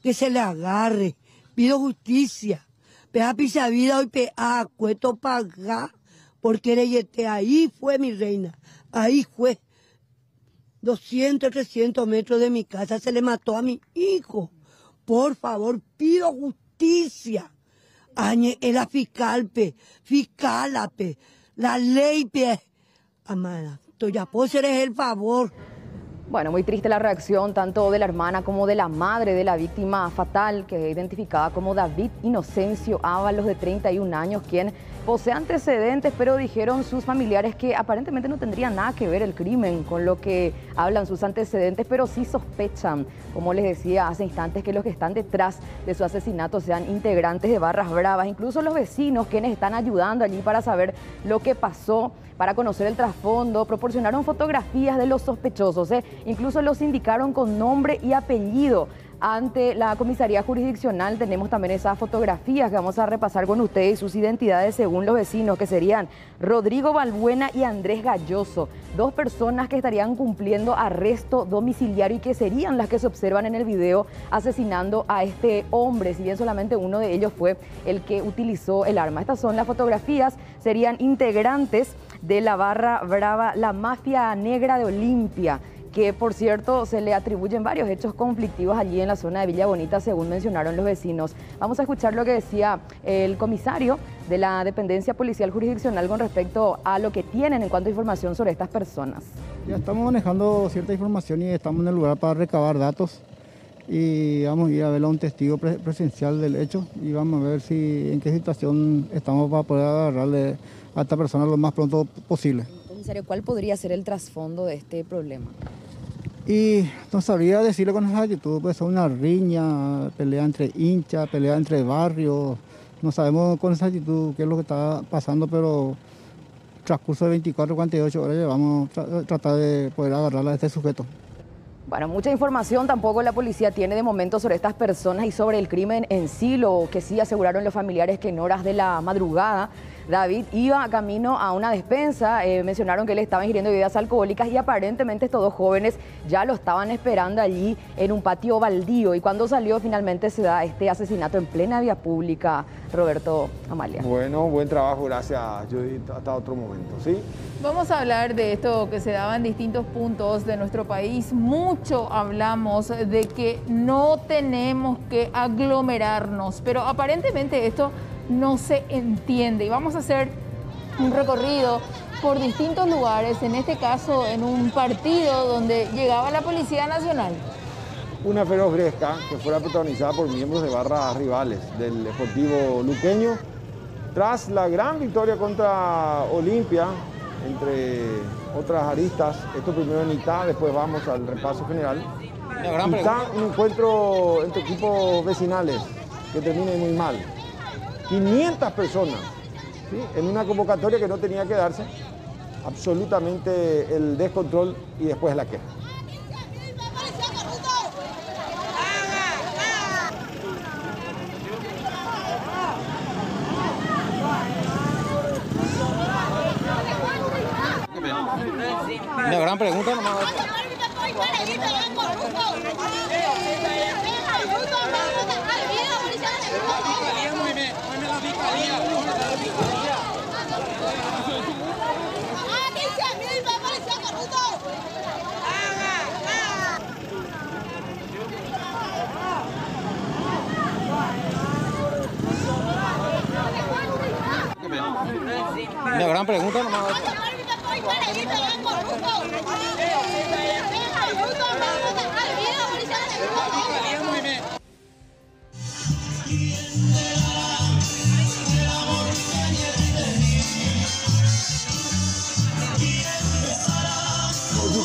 Que se le agarre. Pido justicia. Pea pisa vida hoy pea cueto pagar. Porque reyete ahí fue mi reina. Ahí fue. 200, 300 metros de mi casa se le mató a mi hijo. Por favor, pido justicia. Añe era fiscalpe, fiscalape, la ley pe. Amada, ya puedo hacer el favor. Bueno, muy triste la reacción tanto de la hermana como de la madre de la víctima fatal, que es identificada como David Inocencio Ábalos, de 31 años, quien posee antecedentes, pero dijeron sus familiares que aparentemente no tendría nada que ver el crimen con lo que hablan sus antecedentes, pero sí sospechan, como les decía hace instantes, que los que están detrás de su asesinato sean integrantes de Barras Bravas. Incluso los vecinos, quienes están ayudando allí para saber lo que pasó, para conocer el trasfondo, proporcionaron fotografías de los sospechosos, incluso los indicaron con nombre y apellido. Ante la comisaría jurisdiccional tenemos también esas fotografías que vamos a repasar con ustedes, sus identidades según los vecinos, que serían Rodrigo Balbuena y Andrés Galloso, dos personas que estarían cumpliendo arresto domiciliario y que serían las que se observan en el video asesinando a este hombre, si bien solamente uno de ellos fue el que utilizó el arma. Estas son las fotografías, serían integrantes de la Barra Brava, la mafia negra de Olimpia, que por cierto se le atribuyen varios hechos conflictivos allí en la zona de Villa Bonita, según mencionaron los vecinos. Vamos a escuchar lo que decía el comisario de la dependencia policial jurisdiccional con respecto a lo que tienen en cuanto a información sobre estas personas. Ya estamos manejando cierta información y estamos en el lugar para recabar datos y vamos a ir a ver a un testigo presencial del hecho y vamos a ver en qué situación estamos para poder agarrarle a esta persona lo más pronto posible. Comisario, ¿cuál podría ser el trasfondo de este problema? Y no sabría decirle con exactitud, puede ser una riña, pelea entre hinchas, pelea entre barrios, no sabemos con exactitud qué es lo que está pasando, pero transcurso de 24, 48 horas llevamos a tratar de poder agarrar a este sujeto. Bueno, mucha información tampoco la policía tiene de momento sobre estas personas y sobre el crimen en sí. Lo que sí aseguraron los familiares que en horas de la madrugada David iba camino a una despensa, mencionaron que él estaba ingiriendo bebidas alcohólicas y aparentemente estos dos jóvenes ya lo estaban esperando allí en un patio baldío, y cuando salió finalmente se da este asesinato en plena vía pública. Roberto, Amalia. Bueno, buen trabajo, gracias Judith, hasta otro momento, ¿sí? Vamos a hablar de esto que se daba en distintos puntos de nuestro país. Mucho hablamos de que no tenemos que aglomerarnos, pero aparentemente esto no se entiende. Y vamos a hacer un recorrido por distintos lugares, en este caso en un partido donde llegaba la Policía Nacional. Una feroz gresca que fuera protagonizada por miembros de barras rivales del Sportivo Luqueño, tras la gran victoria contra Olimpia, entre otras aristas. Esto primero en Itá, después vamos al repaso general. Itá, un encuentro entre equipos vecinales que termina muy mal. 500 personas, ¿sí?, en una convocatoria que no tenía que darse, absolutamente el descontrol y después la queja. Una gran pregunta nomás. Una gran pregunta nomás.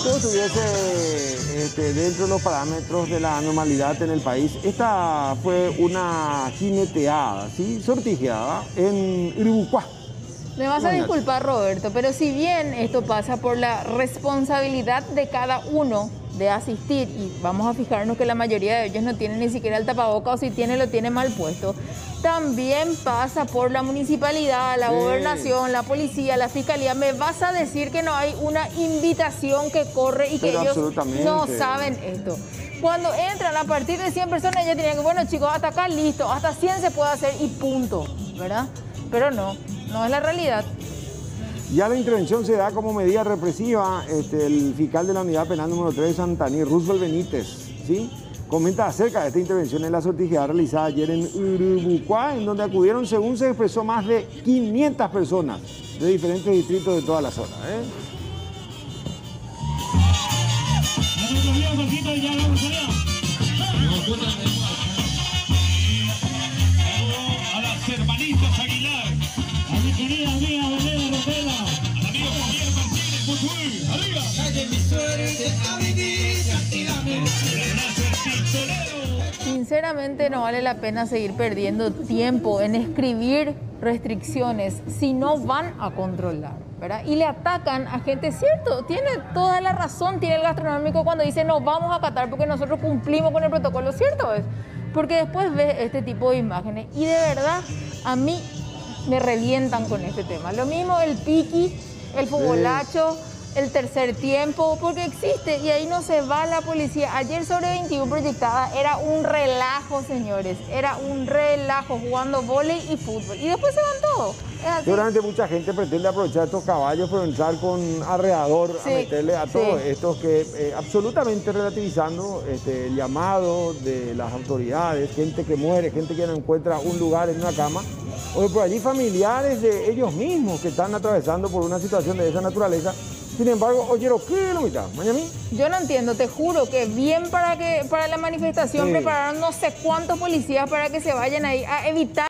todo estuviese dentro de los parámetros de la normalidad en el país, esta fue una jineteada, ¿sí? Sortijeada en Iribucuá. Me vas a disculpar, Roberto, pero si bien esto pasa por la responsabilidad de cada uno de asistir, y vamos a fijarnos que la mayoría de ellos no tienen ni siquiera el tapaboca, o si tiene, lo tiene mal puesto, también pasa por la municipalidad, la gobernación, la policía, la fiscalía. Me vas a decir que no hay una invitación que corre y que ellos no saben esto. Cuando entran a partir de 100 personas, ya tienen que, bueno chicos, hasta acá listo, hasta 100 se puede hacer y punto, ¿verdad? Pero no es la realidad. Ya la intervención se da como medida represiva. El fiscal de la unidad penal número 3 de Santaní, Roosevelt Benítez, ¿sí?, comenta acerca de esta intervención en la sortijeada realizada ayer en Iribucuá, en donde acudieron, según se expresó, más de 500 personas de diferentes distritos de toda la zona. A las hermanitas Aguilar, a mi querida amiga Belén Rotela, al amigo Javier Martínez Butuí, arriba. Calle mi suerte, avenida, tírame. Sinceramente no vale la pena seguir perdiendo tiempo en escribir restricciones si no van a controlar, ¿verdad? Y le atacan a gente, cierto, tiene toda la razón, tiene el gastronómico cuando dice no vamos a acatar porque nosotros cumplimos con el protocolo, cierto es, porque después ves este tipo de imágenes y de verdad a mí me revientan con este tema. Lo mismo el piqui, el futbolacho, el tercer tiempo, porque existe y ahí no se va la policía. Ayer sobre 21 proyectada era un relajo, señores, era un relajo jugando vóley y fútbol y después se van todos. Seguramente mucha gente pretende aprovechar estos caballos para entrar con alrededor a meterle a todos estos que absolutamente relativizando el llamado de las autoridades, gente que muere, gente que no encuentra un lugar en una cama, o por allí familiares de ellos mismos que están atravesando por una situación de esa naturaleza. Sin embargo, oye, ¿qué lo mitad? Yo no entiendo, te juro que bien para la manifestación prepararon no sé cuántos policías para que se vayan ahí a evitar